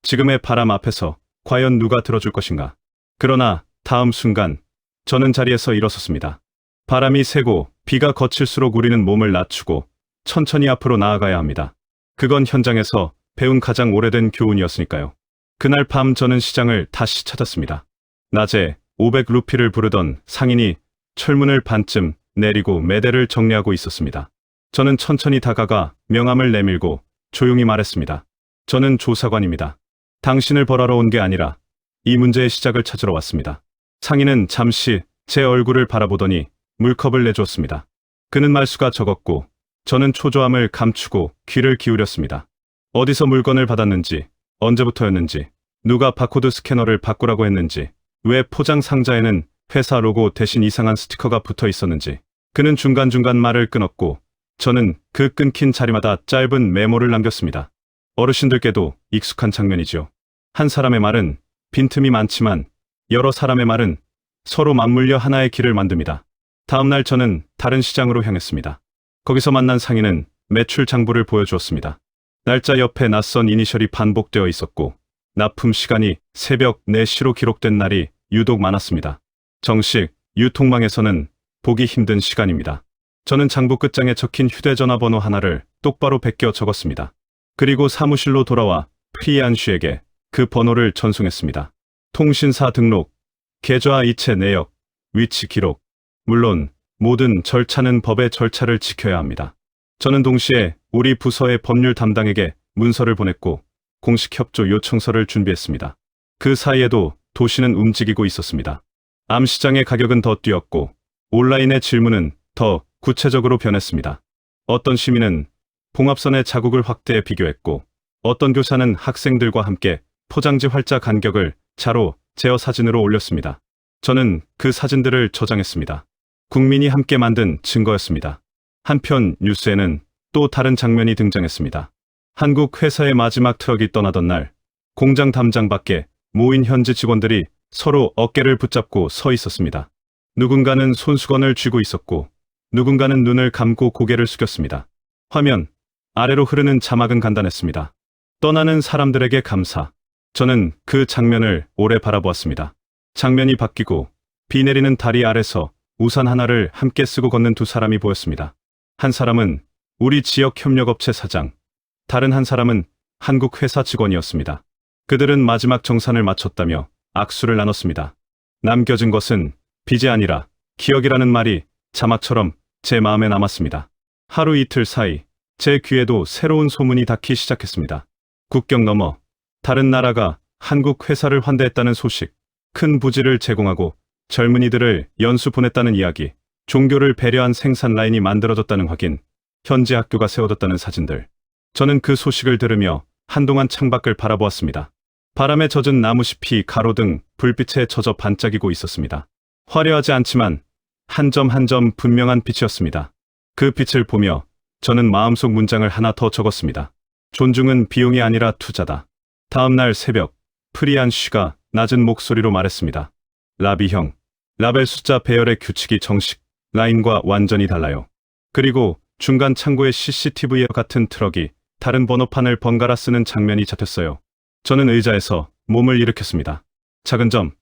지금의 바람 앞에서 과연 누가 들어줄 것인가? 그러나 다음 순간 저는 자리에서 일어섰습니다. 바람이 세고 비가 거칠수록 우리는 몸을 낮추고 천천히 앞으로 나아가야 합니다. 그건 현장에서 배운 가장 오래된 교훈이었으니까요. 그날 밤 저는 시장을 다시 찾았습니다. 낮에 500루피를 부르던 상인이 철문을 반쯤 내리고 매대를 정리하고 있었습니다. 저는 천천히 다가가 명함을 내밀고 조용히 말했습니다. 저는 조사관입니다. 당신을 벌하러 온 게 아니라 이 문제의 시작을 찾으러 왔습니다. 상인은 잠시 제 얼굴을 바라보더니 물컵을 내주었습니다. 그는 말수가 적었고 저는 초조함을 감추고 귀를 기울였습니다. 어디서 물건을 받았는지, 언제부터였는지, 누가 바코드 스캐너를 바꾸라고 했는지, 왜 포장 상자에는 회사 로고 대신 이상한 스티커가 붙어 있었는지. 그는 중간중간 말을 끊었고 저는 그 끊긴 자리마다 짧은 메모를 남겼습니다. 어르신들께도 익숙한 장면이죠. 한 사람의 말은 빈틈이 많지만 여러 사람의 말은 서로 맞물려 하나의 길을 만듭니다. 다음날 저는 다른 시장으로 향했습니다. 거기서 만난 상인은 매출 장부를 보여주었습니다. 날짜 옆에 낯선 이니셜이 반복되어 있었고 납품 시간이 새벽 4시로 기록된 날이 유독 많았습니다. 정식 유통망에서는 보기 힘든 시간입니다. 저는 장부 끝장에 적힌 휴대전화 번호 하나를 똑바로 베껴 적었습니다. 그리고 사무실로 돌아와 프리안 씨에게 그 번호를 전송했습니다. 통신사 등록, 계좌 이체 내역, 위치 기록. 물론 모든 절차는 법의 절차를 지켜야 합니다. 저는 동시에 우리 부서의 법률 담당에게 문서를 보냈고 공식 협조 요청서를 준비했습니다. 그 사이에도 도시는 움직이고 있었습니다. 암시장의 가격은 더 뛰었고 온라인의 질문은 더 구체적으로 변했습니다. 어떤 시민은 봉합선의 자국을 확대해 비교했고 어떤 교사는 학생들과 함께 포장지 활자 간격을 자로 제어 사진으로 올렸습니다. 저는 그 사진들을 저장했습니다. 국민이 함께 만든 증거였습니다. 한편 뉴스에는 또 다른 장면이 등장했습니다. 한국 회사의 마지막 트럭이 떠나던 날 공장 담장 밖에 모인 현지 직원들이 서로 어깨를 붙잡고 서 있었습니다. 누군가는 손수건을 쥐고 있었고 누군가는 눈을 감고 고개를 숙였습니다. 화면 아래로 흐르는 자막은 간단했습니다. 떠나는 사람들에게 감사. 저는 그 장면을 오래 바라보았습니다. 장면이 바뀌고 비 내리는 다리 아래서 우산 하나를 함께 쓰고 걷는 두 사람이 보였습니다. 한 사람은 우리 지역 협력업체 사장, 다른 한 사람은 한국 회사 직원이었습니다. 그들은 마지막 정산을 마쳤다며 악수를 나눴습니다. 남겨진 것은 빚이 아니라 기억이라는 말이 자막처럼 제 마음에 남았습니다. 하루 이틀 사이 제 귀에도 새로운 소문이 닿기 시작했습니다. 국경 너머 다른 나라가 한국 회사를 환대했다는 소식, 큰 부지를 제공하고 젊은이들을 연수 보냈다는 이야기, 종교를 배려한 생산 라인이 만들어졌다는 확인, 현지 학교가 세워졌다는 사진들. 저는 그 소식을 들으며 한동안 창밖을 바라보았습니다. 바람에 젖은 나무잎이 가로등 불빛에 젖어 반짝이고 있었습니다. 화려하지 않지만 한 점 한 점 분명한 빛이었습니다. 그 빛을 보며 저는 마음속 문장을 하나 더 적었습니다. 존중은 비용이 아니라 투자다. 다음 날 새벽, 프리안 씨가 낮은 목소리로 말했습니다. 라비 형, 라벨 숫자 배열의 규칙이 정식 라인과 완전히 달라요. 그리고 중간 창고의 CCTV와 같은 트럭이 다른 번호판을 번갈아 쓰는 장면이 잡혔어요. 저는 의자에서 몸을 일으켰습니다. 작은 점,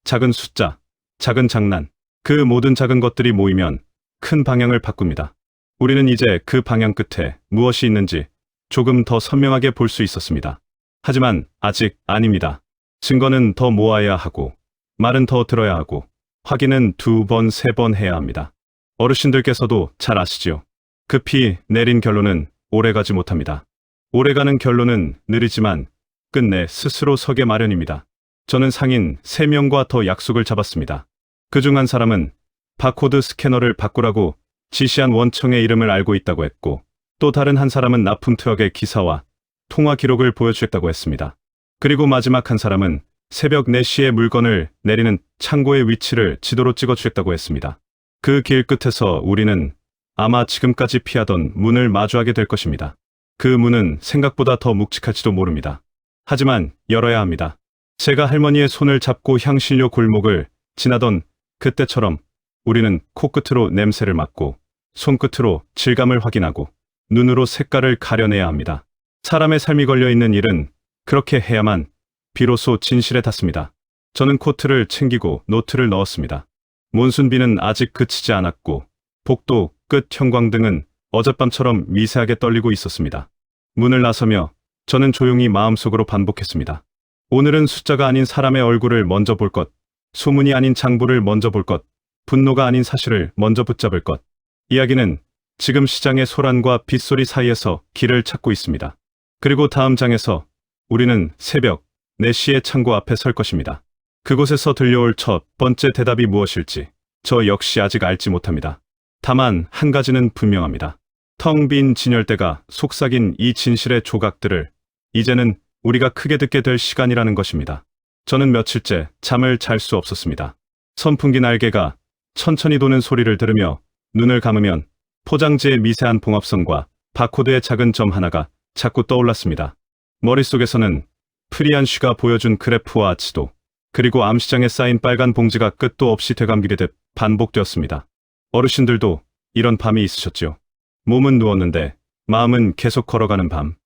작은 숫자, 작은 장난. 그 모든 작은 것들이 모이면 큰 방향을 바꿉니다. 우리는 이제 그 방향 끝에 무엇이 있는지 조금 더 선명하게 볼 수 있었습니다. 하지만 아직 아닙니다. 증거는 더 모아야 하고, 말은 더 들어야 하고, 확인은 2번, 3번 해야 합니다. 어르신들께서도 잘 아시지요. 급히 내린 결론은 오래가지 못합니다. 오래가는 결론은 느리지만 끝내 스스로 서게 마련입니다. 저는 상인 3명과 더 약속을 잡았습니다. 그중 한 사람은 바코드 스캐너를 바꾸라고 지시한 원청의 이름을 알고 있다고 했고, 또 다른 한 사람은 납품 트럭의 기사와 통화 기록을 보여주겠다고 했습니다. 그리고 마지막 한 사람은 새벽 4시에 물건을 내리는 창고의 위치를 지도로 찍어주겠다고 했습니다. 그 길 끝에서 우리는 아마 지금까지 피하던 문을 마주하게 될 것입니다. 그 문은 생각보다 더 묵직할지도 모릅니다. 하지만 열어야 합니다. 제가 할머니의 손을 잡고 향신료 골목을 지나던 그때처럼 우리는 코끝으로 냄새를 맡고 손끝으로 질감을 확인하고 눈으로 색깔을 가려내야 합니다. 사람의 삶이 걸려있는 일은 그렇게 해야만 비로소 진실에 닿습니다. 저는 코트를 챙기고 노트를 넣었습니다. 몬순비는 아직 그치지 않았고 복도 끝 형광등은 어젯밤처럼 미세하게 떨리고 있었습니다. 문을 나서며 저는 조용히 마음속으로 반복했습니다. 오늘은 숫자가 아닌 사람의 얼굴을 먼저 볼 것, 소문이 아닌 장부를 먼저 볼 것, 분노가 아닌 사실을 먼저 붙잡을 것. 이야기는 지금 시장의 소란과 빗소리 사이에서 길을 찾고 있습니다. 그리고 다음 장에서 우리는 새벽 4시의 창고 앞에 설 것입니다. 그곳에서 들려올 첫 번째 대답이 무엇일지 저 역시 아직 알지 못합니다. 다만 한 가지는 분명합니다. 텅 빈 진열대가 속삭인 이 진실의 조각들을 이제는 우리가 크게 듣게 될 시간이라는 것입니다. 저는 며칠째 잠을 잘 수 없었습니다. 선풍기 날개가 천천히 도는 소리를 들으며 눈을 감으면 포장지의 미세한 봉합선과 바코드의 작은 점 하나가 자꾸 떠올랐습니다. 머릿속에서는 프리안 쉬가 보여준 그래프와 지도, 그리고 암시장에 쌓인 빨간 봉지가 끝도 없이 되감기듯 반복되었습니다. 어르신들도 이런 밤이 있으셨죠. 몸은 누웠는데 마음은 계속 걸어가는 밤.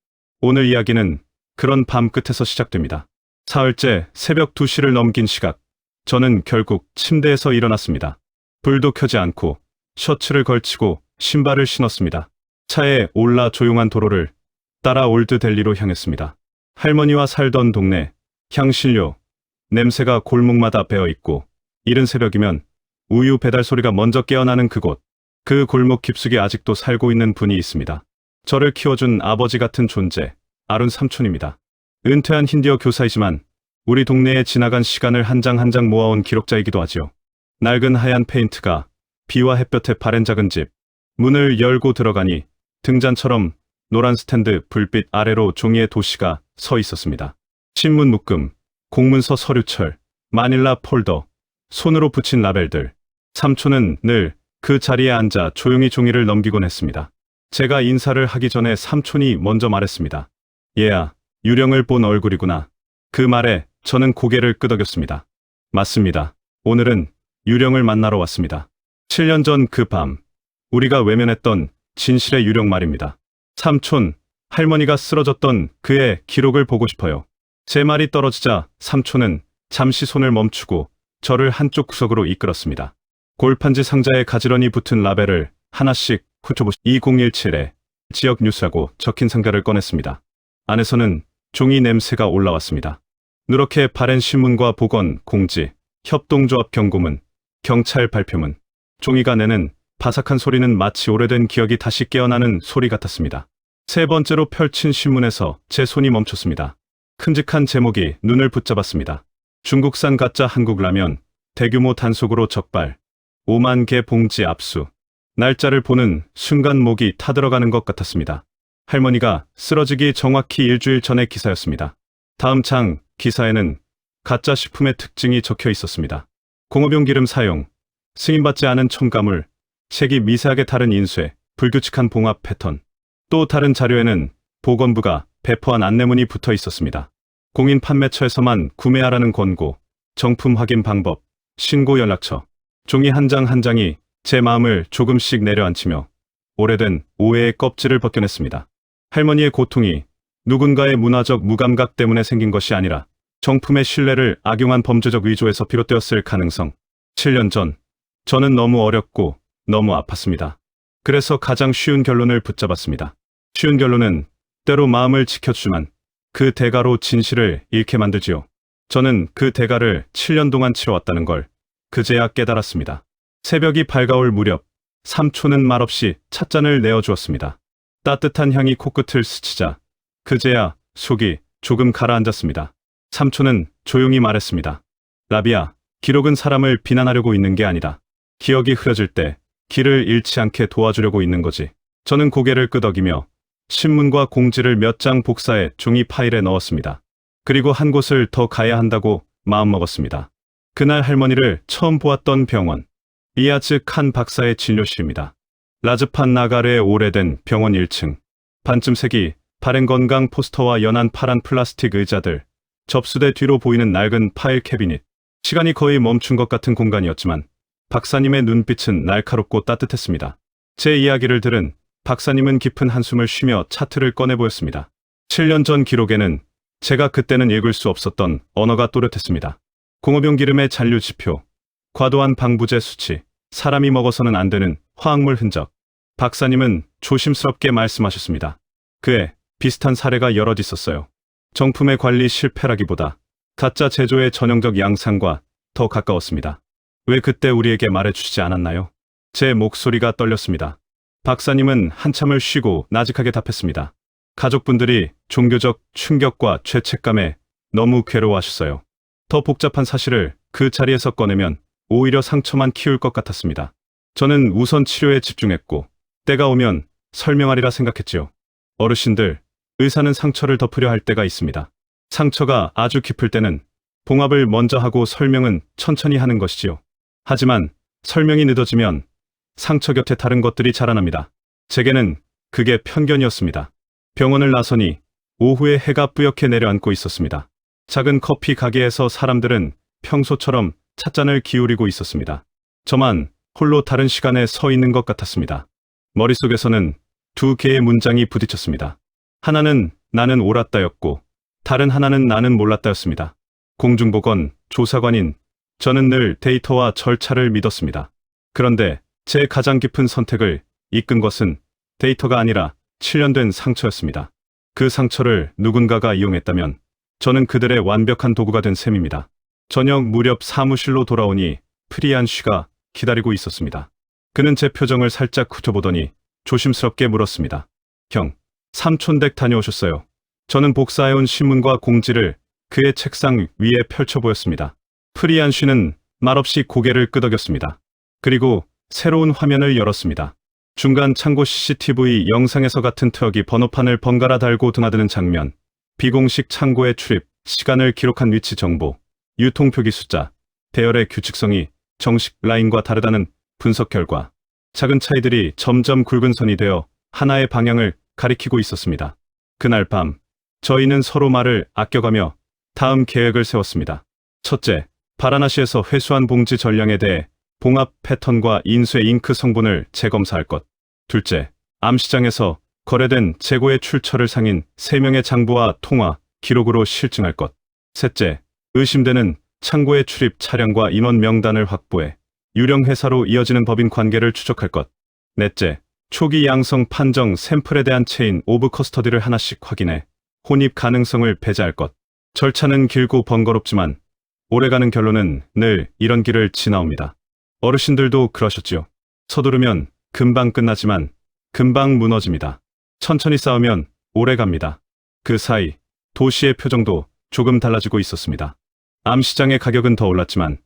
오늘 이야기는 그런 밤 끝에서 시작됩니다. 사흘째 새벽 2시를 넘긴 시각, 저는 결국 침대에서 일어났습니다. 불도 켜지 않고 셔츠를 걸치고 신발을 신었습니다. 차에 올라 조용한 도로를 따라 올드델리로 향했습니다. 할머니와 살던 동네, 향신료, 냄새가 골목마다 배어있고 이른 새벽이면 우유 배달 소리가 먼저 깨어나는 그곳, 그 골목 깊숙이 아직도 살고 있는 분이 있습니다. 저를 키워준 아버지 같은 존재, 아룬 삼촌입니다. 은퇴한 힌디어 교사이지만 우리 동네에 지나간 시간을 한 장 한 장 모아온 기록자이기도 하지요. 낡은 하얀 페인트가 비와 햇볕에 바랜 작은 집, 문을 열고 들어가니 등잔처럼 노란 스탠드 불빛 아래로 종이의 도시가 서 있었습니다. 신문 묶음, 공문서 서류철, 마닐라 폴더, 손으로 붙인 라벨들. 삼촌은 늘 그 자리에 앉아 조용히 종이를 넘기곤 했습니다. 제가 인사를 하기 전에 삼촌이 먼저 말했습니다. 얘야, 유령을 본 얼굴이구나. 그 말에 저는 고개를 끄덕였습니다. 맞습니다. 오늘은 유령을 만나러 왔습니다. 7년 전 그 밤, 우리가 외면했던 진실의 유령 말입니다. 삼촌, 할머니가 쓰러졌던 그의 기록을 보고 싶어요. 제 말이 떨어지자 삼촌은 잠시 손을 멈추고 저를 한쪽 구석으로 이끌었습니다. 골판지 상자에 가지런히 붙은 라벨을 하나씩 훑어보시 2017에 지역 뉴스라고 적힌 상자를 꺼냈습니다. 안에서는 종이 냄새가 올라왔습니다. 누렇게 바랜 신문과 보건, 공지, 협동조합 경고문, 경찰 발표문. 종이가 내는 바삭한 소리는 마치 오래된 기억이 다시 깨어나는 소리 같았습니다. 세 번째로 펼친 신문에서 제 손이 멈췄습니다. 큼직한 제목이 눈을 붙잡았습니다. 중국산 가짜 한국 라면, 대규모 단속으로 적발, 5만 개 봉지 압수. 날짜를 보는 순간 목이 타들어가는 것 같았습니다. 할머니가 쓰러지기 정확히 일주일 전의 기사였습니다. 다음 장 기사에는 가짜 식품의 특징이 적혀 있었습니다. 공업용 기름 사용, 승인받지 않은 첨가물, 색이 미세하게 다른 인쇄, 불규칙한 봉합 패턴. 또 다른 자료에는 보건부가 배포한 안내문이 붙어 있었습니다. 공인 판매처에서만 구매하라는 권고, 정품 확인 방법, 신고 연락처. 종이 한 장 한 장이 제 마음을 조금씩 내려앉히며 오래된 오해의 껍질을 벗겨냈습니다. 할머니의 고통이 누군가의 문화적 무감각 때문에 생긴 것이 아니라 정품의 신뢰를 악용한 범죄적 위조에서 비롯되었을 가능성. 7년 전, 저는 너무 어렵고 너무 아팠습니다. 그래서 가장 쉬운 결론을 붙잡았습니다. 쉬운 결론은 때로 마음을 지켜주지만 그 대가로 진실을 잃게 만들지요. 저는 그 대가를 7년 동안 치러왔다는 걸 그제야 깨달았습니다. 새벽이 밝아올 무렵 삼촌은 말없이 찻잔을 내어주었습니다. 따뜻한 향이 코끝을 스치자 그제야 속이 조금 가라앉았습니다. 삼촌은 조용히 말했습니다. 라비야, 기록은 사람을 비난하려고 있는 게 아니다. 기억이 흐려질 때 길을 잃지 않게 도와주려고 있는 거지. 저는 고개를 끄덕이며 신문과 공지를 몇 장 복사해 종이 파일에 넣었습니다. 그리고 한 곳을 더 가야 한다고 마음먹었습니다. 그날 할머니를 처음 보았던 병원. 리아즈 칸 박사의 진료실입니다. 라즈판 나가르의 오래된 병원 1층. 반쯤색이 바랜 건강 포스터와 연한 파란 플라스틱 의자들, 접수대 뒤로 보이는 낡은 파일 캐비닛. 시간이 거의 멈춘 것 같은 공간이었지만 박사님의 눈빛은 날카롭고 따뜻했습니다. 제 이야기를 들은 박사님은 깊은 한숨을 쉬며 차트를 꺼내 보였습니다. 7년 전 기록에는 제가 그때는 읽을 수 없었던 언어가 또렷했습니다. 공업용 기름의 잔류 지표, 과도한 방부제 수치, 사람이 먹어서는 안 되는 화학물 흔적. 박사님은 조심스럽게 말씀하셨습니다. 그에 비슷한 사례가 여럿 있었어요. 정품의 관리 실패라기보다 가짜 제조의 전형적 양상과 더 가까웠습니다. 왜 그때 우리에게 말해주시지 않았나요? 제 목소리가 떨렸습니다. 박사님은 한참을 쉬고 나직하게 답했습니다. 가족분들이 종교적 충격과 죄책감에 너무 괴로워하셨어요. 더 복잡한 사실을 그 자리에서 꺼내면 오히려 상처만 키울 것 같았습니다. 저는 우선 치료에 집중했고 때가 오면 설명하리라 생각했지요. 어르신들, 의사는 상처를 덮으려 할 때가 있습니다. 상처가 아주 깊을 때는 봉합을 먼저 하고 설명은 천천히 하는 것이지요. 하지만 설명이 늦어지면 상처 곁에 다른 것들이 자라납니다. 제게는 그게 편견이었습니다. 병원을 나서니 오후에 해가 뿌옇게 내려앉고 있었습니다. 작은 커피 가게에서 사람들은 평소처럼 찻잔을 기울이고 있었습니다. 저만 홀로 다른 시간에 서 있는 것 같았습니다. 머릿속에서는 두 개의 문장이 부딪혔습니다. 하나는 나는 옳았다였고 다른 하나는 나는 몰랐다였습니다. 공중보건 조사관인 저는 늘 데이터와 절차를 믿었습니다. 그런데 제 가장 깊은 선택을 이끈 것은 데이터가 아니라 7년 된 상처였습니다. 그 상처를 누군가가 이용했다면 저는 그들의 완벽한 도구가 된 셈입니다. 저녁 무렵 사무실로 돌아오니 프리안 씨가 기다리고 있었습니다. 그는 제 표정을 살짝 훑어보더니 조심스럽게 물었습니다. 형, 삼촌댁 다녀오셨어요. 저는 복사해온 신문과 공지를 그의 책상 위에 펼쳐 보였습니다. 프리안 씨는 말없이 고개를 끄덕였습니다. 그리고 새로운 화면을 열었습니다. 중간 창고 CCTV 영상에서 같은 트럭이 번호판을 번갈아 달고 드나드는 장면, 비공식 창고의 출입, 시간을 기록한 위치 정보, 유통표기 숫자, 대열의 규칙성이 정식 라인과 다르다는 분석 결과, 작은 차이들이 점점 굵은 선이 되어 하나의 방향을 가리키고 있었습니다. 그날 밤, 저희는 서로 말을 아껴가며 다음 계획을 세웠습니다. 첫째, 바라나시에서 회수한 봉지 전량에 대해 봉합 패턴과 인쇄 잉크 성분을 재검사할 것. 둘째, 암시장에서 거래된 재고의 출처를 상인 3명의 장부와 통화, 기록으로 실증할 것. 셋째, 의심되는 창고의 출입 차량과 인원 명단을 확보해 유령 회사로 이어지는 법인 관계를 추적할 것. 넷째, 초기 양성 판정 샘플에 대한 체인 오브 커스터디를 하나씩 확인해 혼입 가능성을 배제할 것. 절차는 길고 번거롭지만 오래가는 결론은 늘 이런 길을 지나옵니다. 어르신들도 그러셨지요. 서두르면 금방 끝나지만 금방 무너집니다. 천천히 싸우면 오래 갑니다. 그 사이 도시의 표정도 조금 달라지고 있었습니다. 암시장의 가격은 더 올랐지만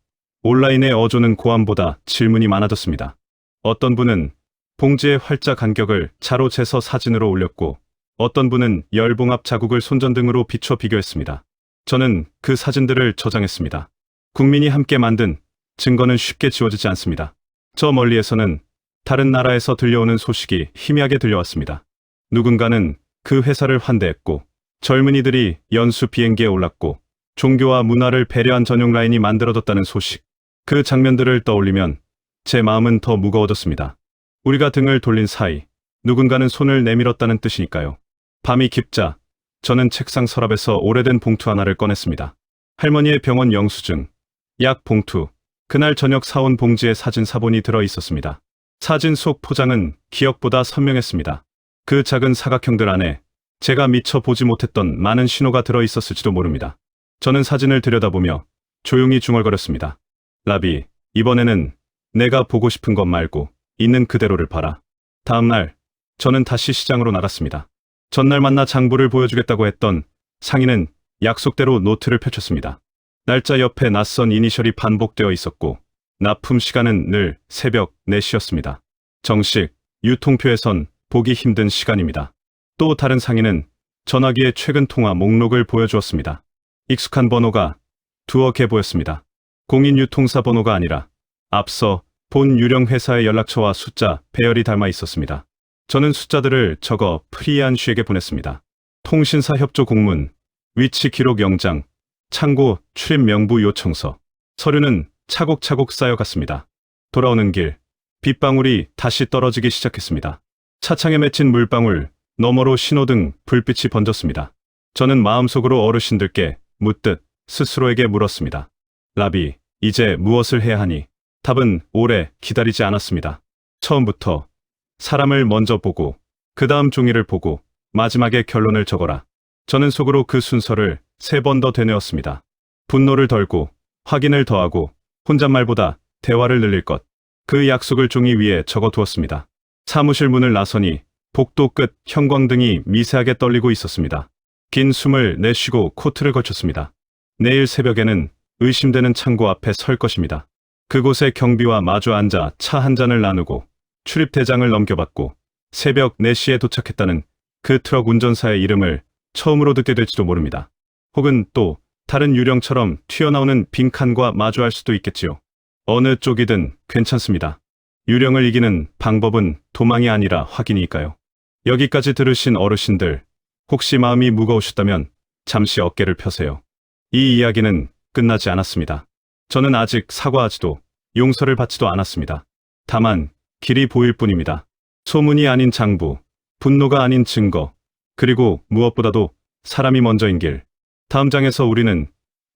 온라인의 어조는 고함보다 질문이 많아졌습니다. 어떤 분은 봉지의 활자 간격을 자로 재서 사진으로 올렸고 어떤 분은 열봉합 자국을 손전등으로 비춰 비교했습니다. 저는 그 사진들을 저장했습니다. 국민이 함께 만든 증거는 쉽게 지워지지 않습니다. 저 멀리에서는 다른 나라에서 들려오는 소식이 희미하게 들려왔습니다. 누군가는 그 회사를 환대했고 젊은이들이 연수 비행기에 올랐고 종교와 문화를 배려한 전용 라인이 만들어졌다는 소식. 그 장면들을 떠올리면 제 마음은 더 무거워졌습니다. 우리가 등을 돌린 사이 누군가는 손을 내밀었다는 뜻이니까요. 밤이 깊자 저는 책상 서랍에서 오래된 봉투 하나를 꺼냈습니다. 할머니의 병원 영수증, 약 봉투, 그날 저녁 사온 봉지에 사진 사본이 들어 있었습니다. 사진 속 포장은 기억보다 선명했습니다. 그 작은 사각형들 안에 제가 미처 보지 못했던 많은 신호가 들어 있었을지도 모릅니다. 저는 사진을 들여다보며 조용히 중얼거렸습니다. 라비, 이번에는 내가 보고 싶은 것 말고 있는 그대로를 봐라. 다음 날, 저는 다시 시장으로 나갔습니다. 전날 만나 장부를 보여주겠다고 했던 상인은 약속대로 노트를 펼쳤습니다. 날짜 옆에 낯선 이니셜이 반복되어 있었고 납품 시간은 늘 새벽 4시였습니다. 정식, 유통표에선 보기 힘든 시간입니다. 또 다른 상인은 전화기의 최근 통화 목록을 보여주었습니다. 익숙한 번호가 두어 개 보였습니다. 공인유통사 번호가 아니라 앞서 본 유령 회사의 연락처와 숫자 배열이 닮아 있었습니다. 저는 숫자들을 적어 프리안 씨에게 보냈습니다. 통신사 협조 공문, 위치 기록 영장, 창고 출입 명부 요청서, 서류는 차곡차곡 쌓여갔습니다. 돌아오는 길, 빗방울이 다시 떨어지기 시작했습니다. 차창에 맺힌 물방울, 너머로 신호등, 불빛이 번졌습니다. 저는 마음속으로 어르신들께 묻듯 스스로에게 물었습니다. 라비, 이제 무엇을 해야 하니? 답은 오래 기다리지 않았습니다. 처음부터 사람을 먼저 보고 그 다음 종이를 보고 마지막에 결론을 적어라. 저는 속으로 그 순서를 3번 더 되뇌었습니다. 분노를 덜고 확인을 더하고 혼잣말보다 대화를 늘릴 것. 그 약속을 종이 위에 적어두었습니다. 사무실 문을 나서니 복도 끝 형광등이 미세하게 떨리고 있었습니다. 긴 숨을 내쉬고 코트를 걸쳤습니다. 내일 새벽에는 의심되는 창고 앞에 설 것입니다. 그곳에 경비와 마주 앉아 차 한 잔을 나누고 출입 대장을 넘겨받고 새벽 4시에 도착했다는 그 트럭 운전사의 이름을 처음으로 듣게 될지도 모릅니다. 혹은 또 다른 유령처럼 튀어나오는 빈칸과 마주할 수도 있겠지요. 어느 쪽이든 괜찮습니다. 유령을 이기는 방법은 도망이 아니라 확인이니까요. 여기까지 들으신 어르신들, 혹시 마음이 무거우셨다면 잠시 어깨를 펴세요. 이 이야기는 끝나지 않았습니다. 저는 아직 사과하지도 용서를 받지도 않았습니다. 다만 길이 보일 뿐입니다. 소문이 아닌 장부, 분노가 아닌 증거, 그리고 무엇보다도 사람이 먼저인 길. 다음 장에서 우리는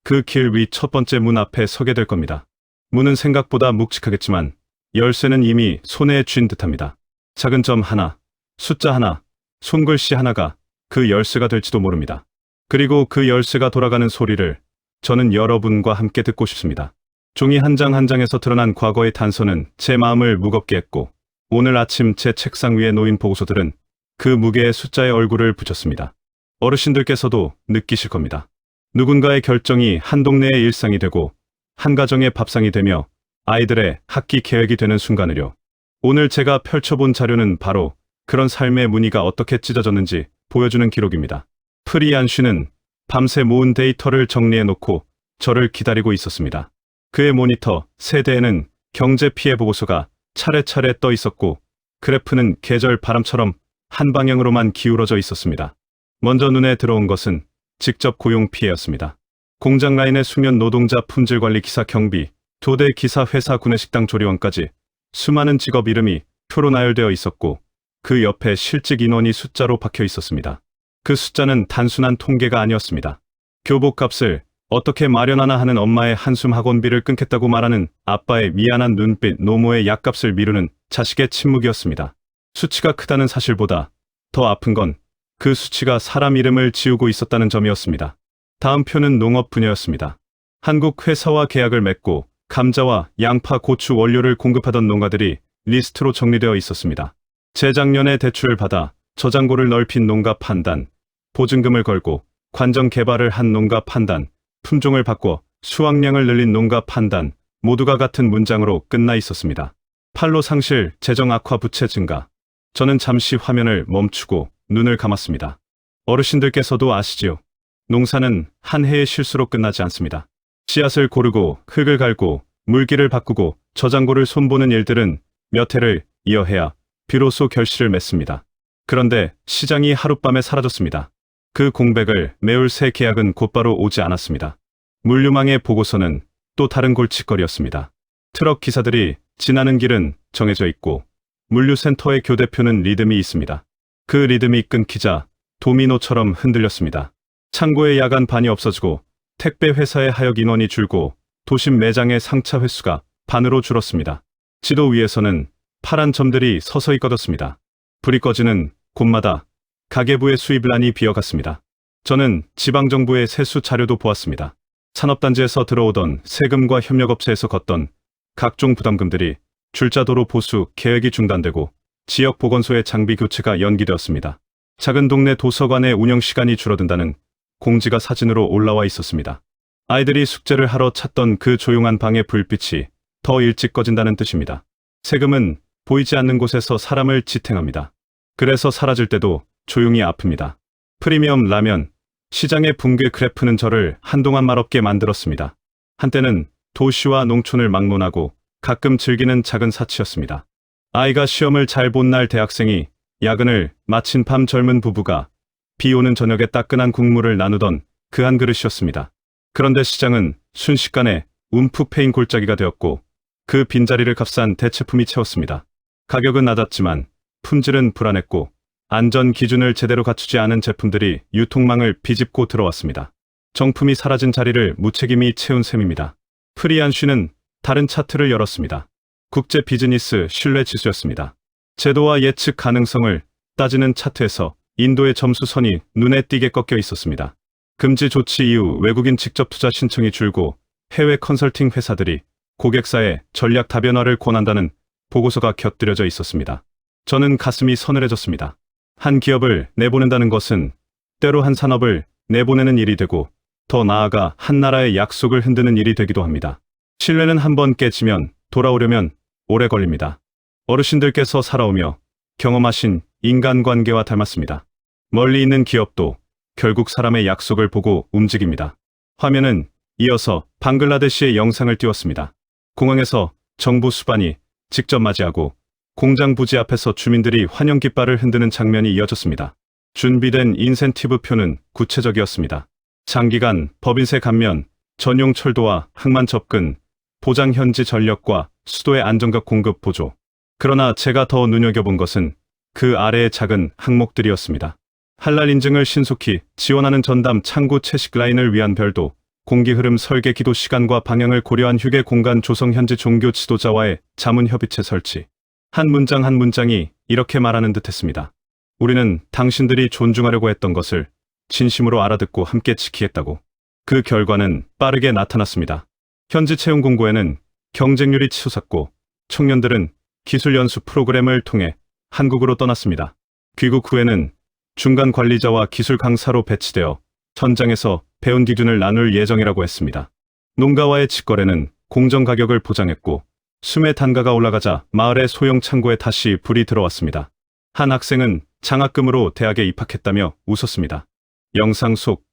그 길 위 첫 번째 문 앞에 서게 될 겁니다. 문은 생각보다 묵직하겠지만 열쇠는 이미 손에 쥔 듯합니다. 작은 점 하나, 숫자 하나, 손글씨 하나가 그 열쇠가 될지도 모릅니다. 그리고 그 열쇠가 돌아가는 소리를 저는 여러분과 함께 듣고 싶습니다. 종이 한 장 한 장에서 드러난 과거의 단서는 제 마음을 무겁게 했고 오늘 아침 제 책상 위에 놓인 보고서들은 그 무게에 숫자의 얼굴을 붙였습니다. 어르신들께서도 느끼실 겁니다. 누군가의 결정이 한 동네의 일상이 되고 한 가정의 밥상이 되며 아이들의 학기 계획이 되는 순간을요. 오늘 제가 펼쳐본 자료는 바로 그런 삶의 무늬가 어떻게 찢어졌는지 보여주는 기록입니다. 프리안 씨는 밤새 모은 데이터를 정리해놓고 저를 기다리고 있었습니다. 그의 모니터 세대에는 경제 피해 보고서가 차례차례 떠 있었고 그래프는 계절 바람처럼 한 방향으로만 기울어져 있었습니다. 먼저 눈에 들어온 것은 직접 고용 피해였습니다. 공장 라인의 수면 노동자 품질 관리 기사 경비, 도대 기사 회사 구내식당 조리원까지 수많은 직업 이름이 표로 나열되어 있었고 그 옆에 실직 인원이 숫자로 박혀 있었습니다. 그 숫자는 단순한 통계가 아니었습니다. 교복값을 어떻게 마련하나 하는 엄마의 한숨 학원비를 끊겠다고 말하는 아빠의 미안한 눈빛, 노모의 약값을 미루는 자식의 침묵이었습니다. 수치가 크다는 사실보다 더 아픈 건 그 수치가 사람 이름을 지우고 있었다는 점이었습니다. 다음 표는 농업 분야였습니다. 한국 회사와 계약을 맺고 감자와 양파, 고추 원료를 공급하던 농가들이 리스트로 정리되어 있었습니다. 재작년에 대출을 받아 저장고를 넓힌 농가 판단, 보증금을 걸고 관정 개발을 한 농가 판단, 품종을 바꿔 수확량을 늘린 농가 판단, 모두가 같은 문장으로 끝나 있었습니다. 판로 상실, 재정 악화, 부채 증가. 저는 잠시 화면을 멈추고 눈을 감았습니다. 어르신들께서도 아시지요? 농사는 한 해의 실수로 끝나지 않습니다. 씨앗을 고르고 흙을 갈고 물기를 바꾸고 저장고를 손보는 일들은 몇 해를 이어해야 비로소 결실을 맺습니다. 그런데 시장이 하룻밤에 사라졌습니다. 그 공백을 메울 새 계약은 곧바로 오지 않았습니다. 물류망의 보고서는 또 다른 골칫거리였습니다. 트럭 기사들이 지나는 길은 정해져 있고 물류센터의 교대표는 리듬이 있습니다. 그 리듬이 끊기자 도미노처럼 흔들렸습니다. 창고의 야간 반이 없어지고 택배 회사의 하역 인원이 줄고 도심 매장의 상차 횟수가 반으로 줄었습니다. 지도 위에서는 파란 점들이 서서히 꺼졌습니다. 불이 꺼지는 곳마다 가계부의 수입란이 비어갔습니다. 저는 지방정부의 세수 자료도 보았습니다. 산업단지에서 들어오던 세금과 협력업체에서 걷던 각종 부담금들이 줄자도로 보수 계획이 중단되고 지역 보건소의 장비 교체가 연기되었습니다. 작은 동네 도서관의 운영 시간이 줄어든다는 공지가 사진으로 올라와 있었습니다. 아이들이 숙제를 하러 찾던 그 조용한 방의 불빛이 더 일찍 꺼진다는 뜻입니다. 세금은 보이지 않는 곳에서 사람을 지탱합니다. 그래서 사라질 때도 조용히 아픕니다. 프리미엄 라면, 시장의 붕괴 그래프는 저를 한동안 말없게 만들었습니다. 한때는 도시와 농촌을 막론하고 가끔 즐기는 작은 사치였습니다. 아이가 시험을 잘 본 날 대학생이 야근을 마친 밤 젊은 부부가 비 오는 저녁에 따끈한 국물을 나누던 그 한 그릇이었습니다. 그런데 시장은 순식간에 움푹 패인 골짜기가 되었고 그 빈자리를 값싼 대체품이 채웠습니다. 가격은 낮았지만 품질은 불안했고 안전 기준을 제대로 갖추지 않은 제품들이 유통망을 비집고 들어왔습니다. 정품이 사라진 자리를 무책임히 채운 셈입니다. 프리안쉬는 다른 차트를 열었습니다. 국제 비즈니스 신뢰 지수였습니다. 제도와 예측 가능성을 따지는 차트에서 인도의 점수선이 눈에 띄게 꺾여 있었습니다. 금지 조치 이후 외국인 직접 투자 신청이 줄고 해외 컨설팅 회사들이 고객사에 전략 다변화를 권한다는 보고서가 곁들여져 있었습니다. 저는 가슴이 서늘해졌습니다. 한 기업을 내보낸다는 것은 때로 한 산업을 내보내는 일이 되고 더 나아가 한 나라의 약속을 흔드는 일이 되기도 합니다. 신뢰는 한번 깨지면 돌아오려면 오래 걸립니다. 어르신들께서 살아오며 경험하신 인간관계와 닮았습니다. 멀리 있는 기업도 결국 사람의 약속을 보고 움직입니다. 화면은 이어서 방글라데시의 영상을 띄웠습니다. 공항에서 정부 수반이 직접 맞이하고 공장 부지 앞에서 주민들이 환영 깃발을 흔드는 장면이 이어졌습니다. 준비된 인센티브 표는 구체적이었습니다. 장기간 법인세 감면, 전용 철도와 항만 접근, 보장 현지 전력과 수도의 안정적 공급 보조. 그러나 제가 더 눈여겨본 것은 그 아래의 작은 항목들이었습니다. 할랄 인증을 신속히 지원하는 전담 창구 채식 라인을 위한 별도, 공기 흐름 설계 기도 시간과 방향을 고려한 휴게 공간 조성 현지 종교 지도자와의 자문 협의체 설치. 한 문장 한 문장이 이렇게 말하는 듯했습니다. 우리는 당신들이 존중하려고 했던 것을 진심으로 알아듣고 함께 지키겠다고. 그 결과는 빠르게 나타났습니다. 현지 채용 공고에는 경쟁률이 치솟았고 청년들은 기술 연수 프로그램을 통해 한국으로 떠났습니다. 귀국 후에는 중간 관리자와 기술 강사로 배치되어 현장에서 배운 기준을 나눌 예정이라고 했습니다. 농가와의 직거래는 공정 가격을 보장했고 수매 단가가 올라가자 마을의 소형 창고에 다시 불이 들어왔습니다. 한 학생은 장학금으로 대학에 입학했다며 웃었습니다. 영상 속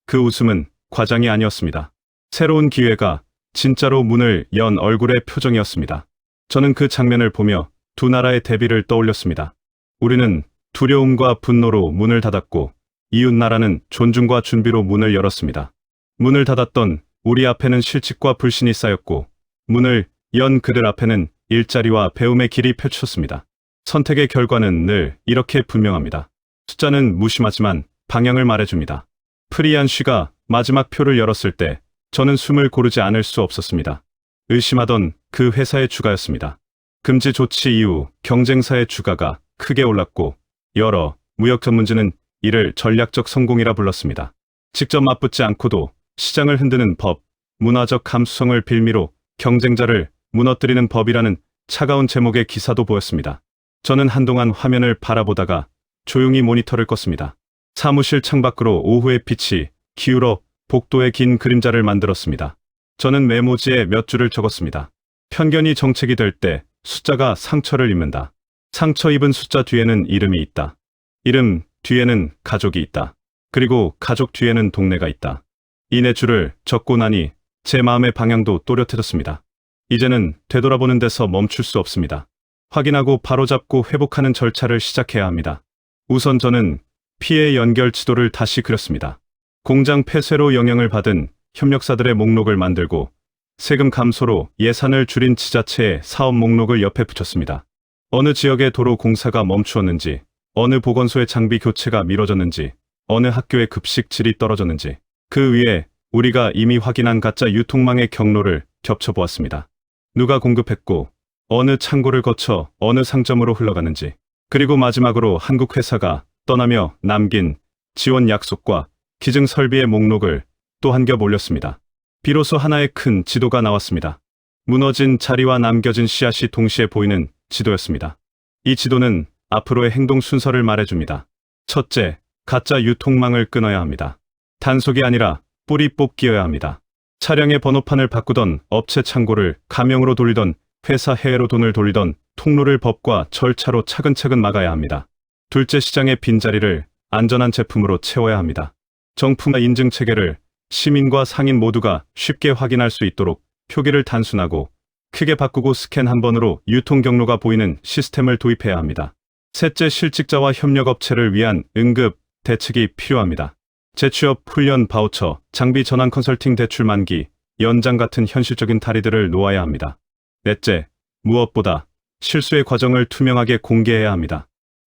그 웃음은 과장이 아니었습니다. 새로운 기회가 진짜로 문을 연 얼굴의 표정이었습니다. 저는 그 장면을 보며 두 나라의 대비를 떠올렸습니다. 우리는 두려움과 분노로 문을 닫았고 이웃 나라는 존중과 준비로 문을 열었습니다. 문을 닫았던 우리 앞에는 실직과 불신이 쌓였고 문을 연 그들 앞에는 일자리와 배움의 길이 펼쳐졌습니다. 선택의 결과는 늘 이렇게 분명합니다. 숫자는 무심하지만 방향을 말해줍니다. 프리안쉬가 마지막 표를 열었을 때 저는 숨을 고르지 않을 수 없었습니다. 의심하던 그 회사의 주가였습니다. 금지 조치 이후 경쟁사의 주가가 크게 올랐고 여러 무역 전문지는 이를 전략적 성공이라 불렀습니다. 직접 맞붙지 않고도 시장을 흔드는 법, 문화적 감수성을 빌미로 경쟁자를 무너뜨리는 법이라는 차가운 제목의 기사도 보였습니다. 저는 한동안 화면을 바라보다가 조용히 모니터를 껐습니다. 사무실 창밖으로 오후의 빛이 기울어 복도에 긴 그림자를 만들었습니다. 저는 메모지에 몇 줄을 적었습니다. 편견이 정책이 될 때 숫자가 상처를 입는다. 상처 입은 숫자 뒤에는 이름이 있다. 이름 뒤에는 가족이 있다. 그리고 가족 뒤에는 동네가 있다. 이 네 줄을 적고 나니 제 마음의 방향도 또렷해졌습니다. 이제는 되돌아보는 데서 멈출 수 없습니다. 확인하고 바로잡고 회복하는 절차를 시작해야 합니다. 우선 저는 피해 연결 지도를 다시 그렸습니다. 공장 폐쇄로 영향을 받은 협력사들의 목록을 만들고 세금 감소로 예산을 줄인 지자체의 사업 목록을 옆에 붙였습니다. 어느 지역의 도로 공사가 멈추었는지, 어느 보건소의 장비 교체가 미뤄졌는지, 어느 학교의 급식 질이 떨어졌는지, 그 위에 우리가 이미 확인한 가짜 유통망의 경로를 겹쳐보았습니다. 누가 공급했고, 어느 창고를 거쳐 어느 상점으로 흘러가는지, 그리고 마지막으로 한국 회사가 떠나며 남긴 지원 약속과 기증 설비의 목록을 또 한 겹 올렸습니다. 비로소 하나의 큰 지도가 나왔습니다. 무너진 자리와 남겨진 씨앗이 동시에 보이는 지도였습니다. 이 지도는 앞으로의 행동 순서를 말해줍니다. 첫째, 가짜 유통망을 끊어야 합니다. 단속이 아니라 뿌리 뽑기여야 합니다. 차량의 번호판을 바꾸던 업체 창고를 가명으로 돌리던 회사 해외로 돈을 돌리던 통로를 법과 절차로 차근차근 막아야 합니다. 둘째, 시장의 빈자리를 안전한 제품으로 채워야 합니다. 정품화 인증 체계를 시민과 상인 모두가 쉽게 확인할 수 있도록 표기를 단순하고 크게 바꾸고 스캔 한 번으로 유통 경로가 보이는 시스템을 도입해야 합니다. 셋째, 실직자와 협력업체를 위한 응급 대책이 필요합니다. 재취업 훈련 바우처, 장비 전환 컨설팅 대출 만기, 연장 같은 현실적인 다리들을 놓아야 합니다. 넷째, 무엇보다 실수의 과정을 투명하게 공개해야 합니다.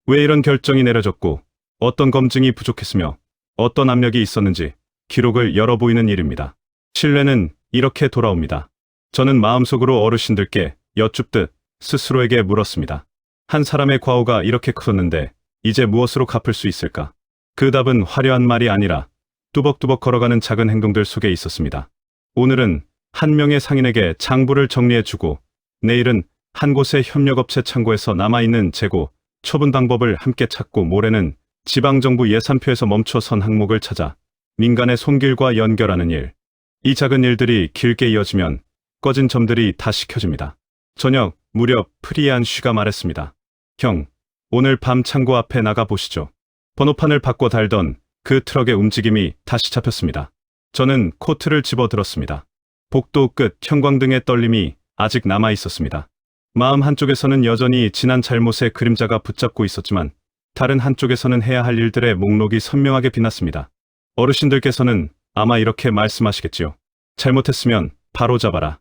왜 이런 결정이 내려졌고 어떤 검증이 부족했으며 어떤 압력이 있었는지 기록을 열어 보이는 일입니다. 신뢰는 이렇게 돌아옵니다. 저는 마음속으로 어르신들께 여쭙듯 스스로에게 물었습니다. 한 사람의 과오가 이렇게 컸는데 이제 무엇으로 갚을 수 있을까? 그 답은 화려한 말이 아니라 뚜벅뚜벅 걸어가는 작은 행동들 속에 있었습니다. 오늘은 한 명의 상인에게 장부를 정리해주고 내일은 한 곳의 협력업체 창고에서 남아있는 재고, 처분 방법을 함께 찾고 모레는 지방정부 예산표에서 멈춰선 항목을 찾아 민간의 손길과 연결하는 일. 이 작은 일들이 길게 이어지면 꺼진 점들이 다시 켜집니다. 저녁 무렵 프리한 쉬가 말했습니다. 형, 오늘 밤 창고 앞에 나가 보시죠. 번호판을 바꿔 달던 그 트럭의 움직임이 다시 잡혔습니다. 저는 코트를 집어들었습니다. 복도 끝 형광등의 떨림이 아직 남아 있었습니다. 마음 한쪽에서는 여전히 지난 잘못의 그림자가 붙잡고 있었지만 다른 한쪽에서는 해야 할 일들의 목록이 선명하게 빛났습니다. 어르신들께서는 아마 이렇게 말씀하시겠지요. 잘못했으면 바로 잡아라.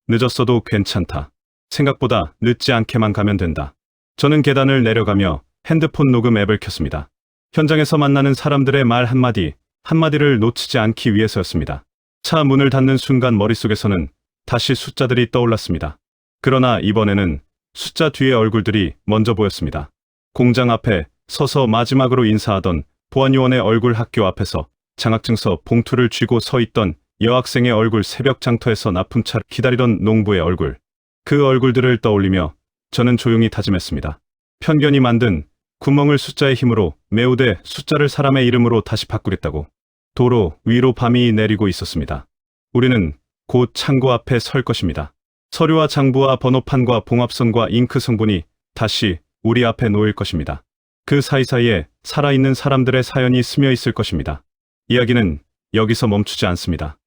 늦었어도 괜찮다. 생각보다 늦지 않게만 가면 된다. 저는 계단을 내려가며 핸드폰 녹음 앱을 켰습니다. 현장에서 만나는 사람들의 말 한마디, 한마디를 놓치지 않기 위해서였습니다. 차 문을 닫는 순간 머릿속에서는 다시 숫자들이 떠올랐습니다. 그러나 이번에는 숫자 뒤의 얼굴들이 먼저 보였습니다. 공장 앞에 서서 마지막으로 인사하던 보안요원의 얼굴, 학교 앞에서 장학증서 봉투를 쥐고 서 있던 여학생의 얼굴, 새벽 장터에서 납품차를 기다리던 농부의 얼굴. 그 얼굴들을 떠올리며 저는 조용히 다짐했습니다. 편견이 만든 구멍을 숫자의 힘으로 메우되 숫자를 사람의 이름으로 다시 바꾸겠다고. 도로 위로 밤이 내리고 있었습니다. 우리는 곧 창고 앞에 설 것입니다. 서류와 장부와 번호판과 봉합선과 잉크 성분이 다시 우리 앞에 놓일 것입니다. 그 사이사이에 살아있는 사람들의 사연이 스며 있을 것입니다. 이야기는 여기서 멈추지 않습니다.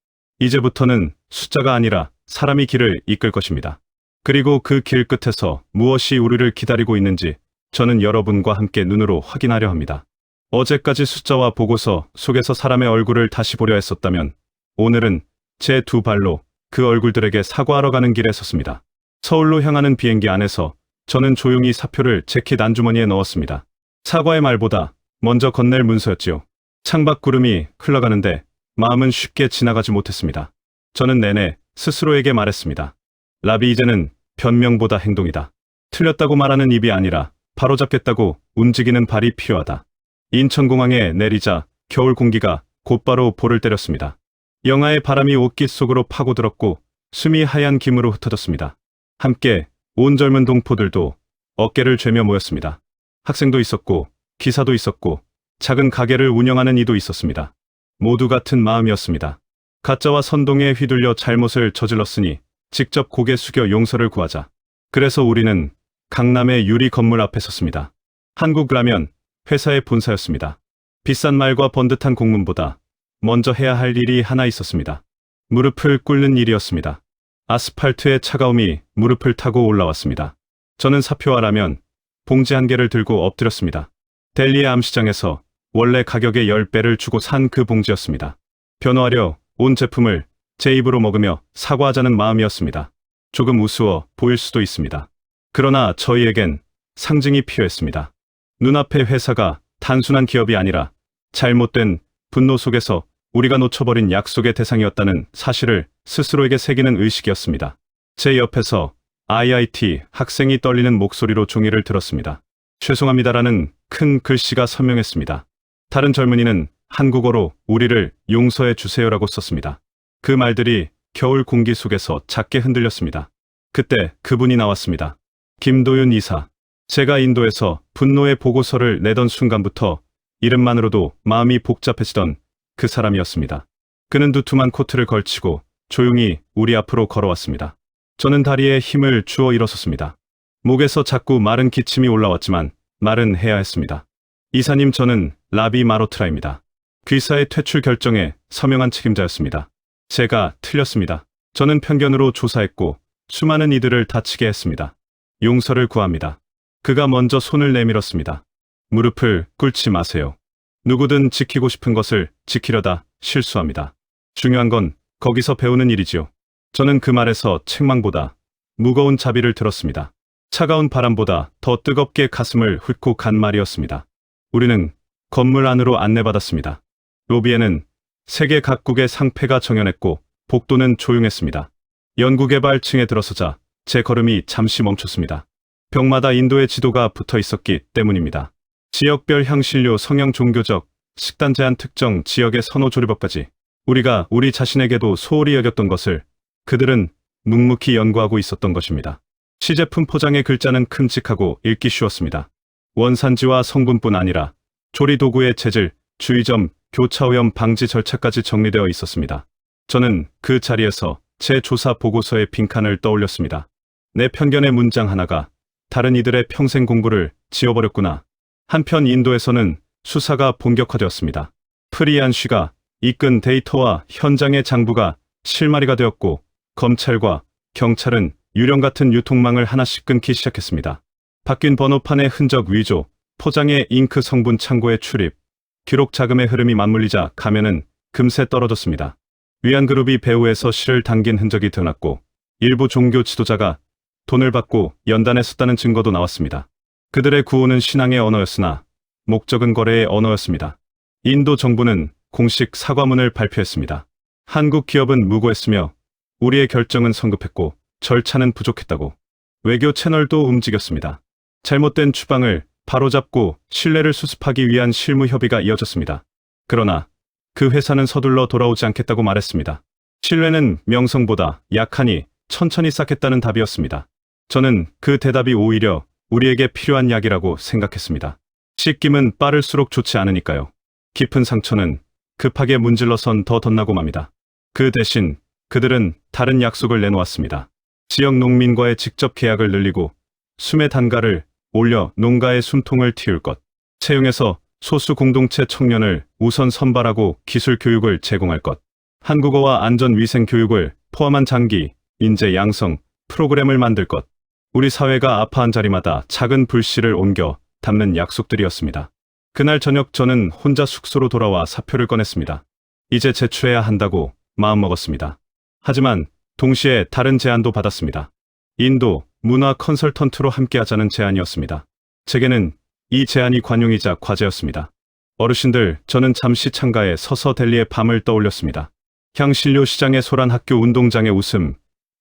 이제부터는 숫자가 아니라 사람이 길을 이끌 것입니다. 그리고 그 길 끝에서 무엇이 우리를 기다리고 있는지 저는 여러분과 함께 눈으로 확인하려 합니다. 어제까지 숫자와 보고서 속에서 사람의 얼굴을 다시 보려 했었다면 오늘은 제 두 발로 그 얼굴들에게 사과하러 가는 길에 섰습니다. 서울로 향하는 비행기 안에서 저는 조용히 사표를 재킷 안주머니에 넣었습니다. 사과의 말보다 먼저 건넬 문서였지요. 창밖 구름이 흘러가는데 마음은 쉽게 지나가지 못했습니다. 저는 내내 스스로에게 말했습니다. 라비, 이제는 변명보다 행동이다. 틀렸다고 말하는 입이 아니라 바로잡겠다고 움직이는 발이 필요하다. 인천공항에 내리자 겨울 공기가 곧바로 볼을 때렸습니다. 영하의 바람이 옷깃 속으로 파고들었고 숨이 하얀 김으로 흩어졌습니다. 함께 온 젊은 동포들도 어깨를 죄며 모였습니다. 학생도 있었고 기사도 있었고 작은 가게를 운영하는 이도 있었습니다. 모두 같은 마음이었습니다. 가짜와 선동에 휘둘려 잘못을 저질렀으니 직접 고개 숙여 용서를 구하자. 그래서 우리는 강남의 유리 건물 앞에 섰습니다. 한국라면 회사의 본사였습니다. 비싼 말과 번듯한 공문보다 먼저 해야 할 일이 하나 있었습니다. 무릎을 꿇는 일이었습니다. 아스팔트의 차가움이 무릎을 타고 올라왔습니다. 저는 사표와 라면, 봉지 한 개를 들고 엎드렸습니다. 델리의 암시장에서 원래 가격의 10배를 주고 산 그 봉지였습니다. 변호하려 온 제품을 제 입으로 먹으며 사과하자는 마음이었습니다. 조금 우스워 보일 수도 있습니다. 그러나 저희에겐 상징이 필요했습니다. 눈앞의 회사가 단순한 기업이 아니라 잘못된 분노 속에서 우리가 놓쳐버린 약속의 대상이었다는 사실을 스스로에게 새기는 의식이었습니다. 제 옆에서 IIT 학생이 떨리는 목소리로 종이를 들었습니다. 죄송합니다라는 큰 글씨가 선명했습니다. 다른 젊은이는 한국어로 우리를 용서해 주세요라고 썼습니다. 그 말들이 겨울 공기 속에서 작게 흔들렸습니다. 그때 그분이 나왔습니다. 김도윤 이사. 제가 인도에서 분노의 보고서를 내던 순간부터 이름만으로도 마음이 복잡해지던 그 사람이었습니다. 그는 두툼한 코트를 걸치고 조용히 우리 앞으로 걸어왔습니다. 저는 다리에 힘을 주어 일어섰습니다. 목에서 자꾸 마른 기침이 올라왔지만 말은 해야 했습니다. 이사님, 저는 라비 마로트라입니다. 귀사의 퇴출 결정에 서명한 책임자였습니다. 제가 틀렸습니다. 저는 편견으로 조사했고 수많은 이들을 다치게 했습니다. 용서를 구합니다. 그가 먼저 손을 내밀었습니다. 무릎을 꿇지 마세요. 누구든 지키고 싶은 것을 지키려다 실수합니다. 중요한 건 거기서 배우는 일이지요. 저는 그 말에서 책망보다 무거운 자비를 들었습니다. 차가운 바람보다 더 뜨겁게 가슴을 훑고 간 말이었습니다. 우리는 건물 안으로 안내받았습니다. 로비에는 세계 각국의 상패가 정연했고 복도는 조용했습니다. 연구개발층에 들어서자 제 걸음이 잠시 멈췄습니다. 벽마다 인도의 지도가 붙어 있었기 때문입니다. 지역별 향신료, 성형, 종교적, 식단 제한, 특정 지역의 선호 조리법까지 우리가 우리 자신에게도 소홀히 여겼던 것을 그들은 묵묵히 연구하고 있었던 것입니다. 시제품 포장의 글자는 큼직하고 읽기 쉬웠습니다. 원산지와 성분뿐 아니라 조리 도구의 재질, 주의점, 교차오염 방지 절차까지 정리되어 있었습니다. 저는 그 자리에서 제 조사 보고서의 빈칸을 떠올렸습니다. 내 편견의 문장 하나가 다른 이들의 평생 공부를 지워버렸구나. 한편 인도에서는 수사가 본격화되었습니다. 프리안 씨가 이끈 데이터와 현장의 장부가 실마리가 되었고 검찰과 경찰은 유령 같은 유통망을 하나씩 끊기 시작했습니다. 바뀐 번호판의 흔적 위조, 포장의 잉크 성분 창고의 출입, 기록 자금의 흐름이 맞물리자 가면은 금세 떨어졌습니다. 위안그룹이 배후에서 실을 당긴 흔적이 드러났고 일부 종교 지도자가 돈을 받고 연단에 썼다는 증거도 나왔습니다. 그들의 구호는 신앙의 언어였으나 목적은 거래의 언어였습니다. 인도 정부는 공식 사과문을 발표했습니다. 한국 기업은 무고했으며 우리의 결정은 성급했고 절차는 부족했다고. 외교 채널도 움직였습니다. 잘못된 추방을 바로잡고 신뢰를 수습하기 위한 실무 협의가 이어졌습니다. 그러나 그 회사는 서둘러 돌아오지 않겠다고 말했습니다. 신뢰는 명성보다 약하니 천천히 쌓겠다는 답이었습니다. 저는 그 대답이 오히려 우리에게 필요한 약이라고 생각했습니다. 씻김은 빠를수록 좋지 않으니까요. 깊은 상처는 급하게 문질러선 더 덧나고 맙니다. 그 대신 그들은 다른 약속을 내놓았습니다. 지역 농민과의 직접 계약을 늘리고 숨의 단가를 올려 농가의 숨통을 틔울 것, 채용해서 소수 공동체 청년을 우선 선발하고 기술 교육을 제공할 것, 한국어와 안전위생 교육을 포함한 장기, 인재 양성 프로그램을 만들 것, 우리 사회가 아파한 자리마다 작은 불씨를 옮겨 담는 약속들이었습니다. 그날 저녁 저는 혼자 숙소로 돌아와 사표를 꺼냈습니다. 이제 제출해야 한다고 마음먹었습니다. 하지만 동시에 다른 제안도 받았습니다. 인도 문화 컨설턴트로 함께하자는 제안이었습니다. 제게는 이 제안이 관용이자 과제였습니다. 어르신들, 저는 잠시 창가에 서서 델리의 밤을 떠올렸습니다. 향신료 시장의 소란, 학교 운동장의 웃음,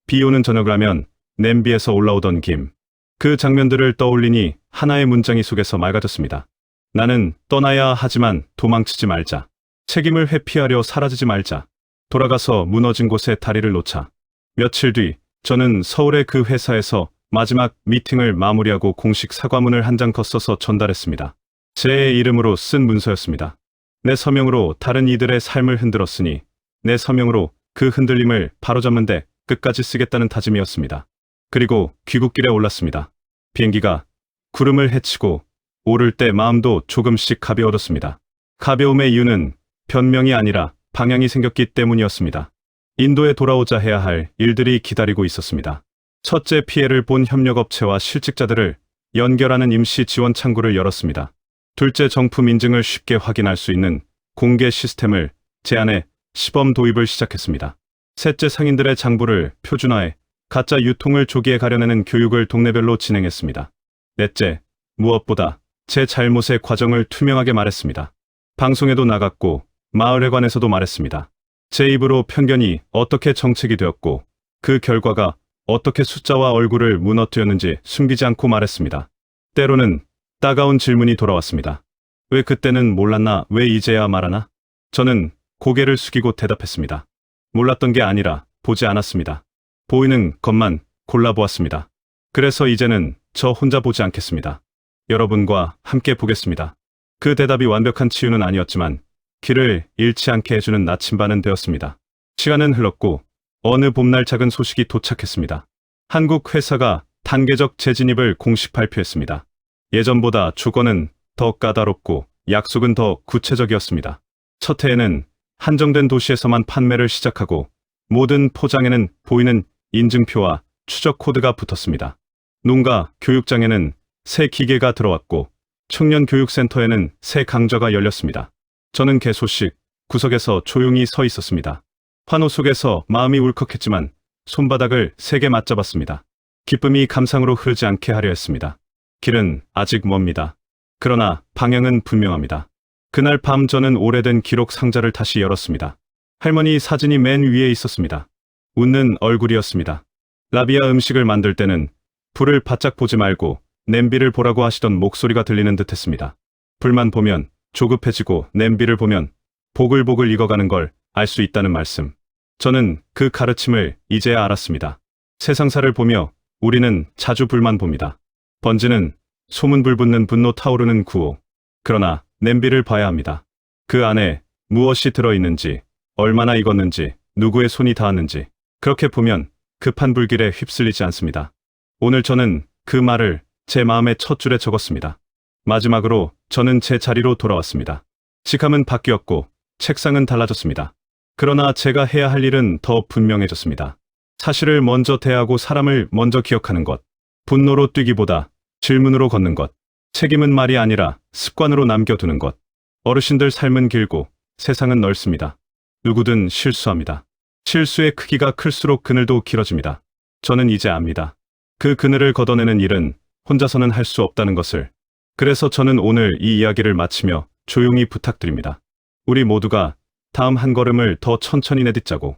비 오는 저녁을 하면 냄비에서 올라오던 김. 그 장면들을 떠올리니 하나의 문장이 속에서 맑아졌습니다. 나는 떠나야 하지만 도망치지 말자. 책임을 회피하려 사라지지 말자. 돌아가서 무너진 곳에 다리를 놓자. 며칠 뒤 저는 서울의 그 회사에서 마지막 미팅을 마무리하고 공식 사과문을 한 장 거써서 전달했습니다. 제 이름으로 쓴 문서였습니다. 내 서명으로 다른 이들의 삶을 흔들었으니 내 서명으로 그 흔들림을 바로잡는데 끝까지 쓰겠다는 다짐이었습니다. 그리고 귀국길에 올랐습니다. 비행기가 구름을 헤치고 오를 때 마음도 조금씩 가벼워졌습니다. 가벼움의 이유는 변명이 아니라 방향이 생겼기 때문이었습니다. 인도에 돌아오자 해야 할 일들이 기다리고 있었습니다. 첫째, 피해를 본 협력업체와 실직자들을 연결하는 임시 지원 창구를 열었습니다. 둘째, 정품 인증을 쉽게 확인할 수 있는 공개 시스템을 제안해 시범 도입을 시작했습니다. 셋째, 상인들의 장부를 표준화해 가짜 유통을 조기에 가려내는 교육을 동네별로 진행했습니다. 넷째, 무엇보다 제 잘못의 과정을 투명하게 말했습니다. 방송에도 나갔고 마을회관에서도 말했습니다. 제 입으로 편견이 어떻게 정책이 되었고 그 결과가 어떻게 숫자와 얼굴을 무너뜨렸는지 숨기지 않고 말했습니다. 때로는 따가운 질문이 돌아왔습니다. 왜 그때는 몰랐나, 왜 이제야 말하나? 저는 고개를 숙이고 대답했습니다. 몰랐던 게 아니라 보지 않았습니다. 보이는 것만 골라보았습니다. 그래서 이제는 저 혼자 보지 않겠습니다. 여러분과 함께 보겠습니다. 그 대답이 완벽한 치유는 아니었지만 길을 잃지 않게 해주는 나침반은 되었습니다. 시간은 흘렀고 어느 봄날 작은 소식이 도착했습니다. 한국 회사가 단계적 재진입을 공식 발표했습니다. 예전보다 조건은 더 까다롭고 약속은 더 구체적이었습니다. 첫 해에는 한정된 도시에서만 판매를 시작하고 모든 포장에는 보이는 인증표와 추적 코드가 붙었습니다. 농가 교육장에는 새 기계가 들어왔고 청년교육센터에는 새 강좌가 열렸습니다. 저는 개소식 구석에서 조용히 서 있었습니다. 환호 속에서 마음이 울컥했지만 손바닥을 세게 맞잡았습니다. 기쁨이 감상으로 흐르지 않게 하려 했습니다. 길은 아직 멉니다. 그러나 방향은 분명합니다. 그날 밤 저는 오래된 기록 상자를 다시 열었습니다. 할머니 사진이 맨 위에 있었습니다. 웃는 얼굴이었습니다. 라비아 음식을 만들 때는 불을 바짝 보지 말고 냄비를 보라고 하시던 목소리가 들리는 듯했습니다. 불만 보면 조급해지고 냄비를 보면 보글보글 익어가는 걸 알 수 있다는 말씀. 저는 그 가르침을 이제야 알았습니다. 세상사를 보며 우리는 자주 불만 봅니다. 번지는 소문 불붙는 분노 타오르는 구호. 그러나 냄비를 봐야 합니다. 그 안에 무엇이 들어있는지, 얼마나 익었는지, 누구의 손이 닿았는지. 그렇게 보면 급한 불길에 휩쓸리지 않습니다. 오늘 저는 그 말을 제 마음의 첫 줄에 적었습니다. 마지막으로 저는 제 자리로 돌아왔습니다. 직함은 바뀌었고 책상은 달라졌습니다. 그러나 제가 해야 할 일은 더 분명해졌습니다. 사실을 먼저 대하고 사람을 먼저 기억하는 것. 분노로 뛰기보다 질문으로 걷는 것. 책임은 말이 아니라 습관으로 남겨두는 것. 어르신들 삶은 길고 세상은 넓습니다. 누구든 실수합니다. 실수의 크기가 클수록 그늘도 길어집니다. 저는 이제 압니다. 그 그늘을 걷어내는 일은 혼자서는 할 수 없다는 것을. 그래서 저는 오늘 이 이야기를 마치며 조용히 부탁드립니다. 우리 모두가 다음 한 걸음을 더 천천히 내딛자고.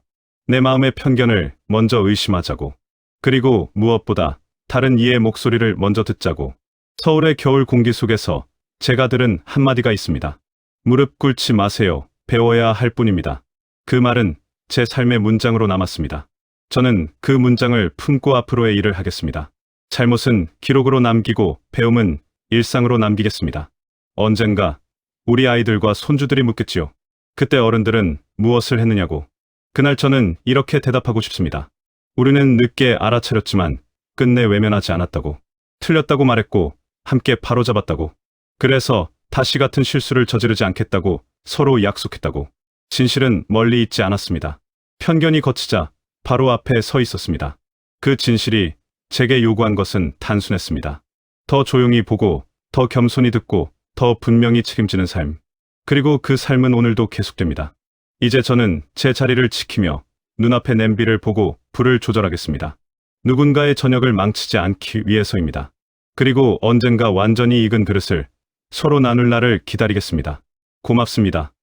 내 마음의 편견을 먼저 의심하자고. 그리고 무엇보다 다른 이의 목소리를 먼저 듣자고. 서울의 겨울 공기 속에서 제가 들은 한마디가 있습니다. 무릎 꿇지 마세요. 배워야 할 뿐입니다. 그 말은 제 삶의 문장으로 남았습니다. 저는 그 문장을 품고 앞으로의 일을 하겠습니다. 잘못은 기록으로 남기고 배움은 일상으로 남기겠습니다. 언젠가 우리 아이들과 손주들이 묻겠지요. 그때 어른들은 무엇을 했느냐고. 그날 저는 이렇게 대답하고 싶습니다. 우리는 늦게 알아차렸지만 끝내 외면하지 않았다고. 틀렸다고 말했고 함께 바로잡았다고. 그래서 다시 같은 실수를 저지르지 않겠다고 서로 약속했다고. 진실은 멀리 있지 않았습니다. 편견이 거치자 바로 앞에 서 있었습니다. 그 진실이 제게 요구한 것은 단순했습니다. 더 조용히 보고, 더 겸손히 듣고, 더 분명히 책임지는 삶. 그리고 그 삶은 오늘도 계속됩니다. 이제 저는 제 자리를 지키며 눈앞의 냄비를 보고 불을 조절하겠습니다. 누군가의 저녁을 망치지 않기 위해서입니다. 그리고 언젠가 완전히 익은 그릇을 서로 나눌 날을 기다리겠습니다. 고맙습니다.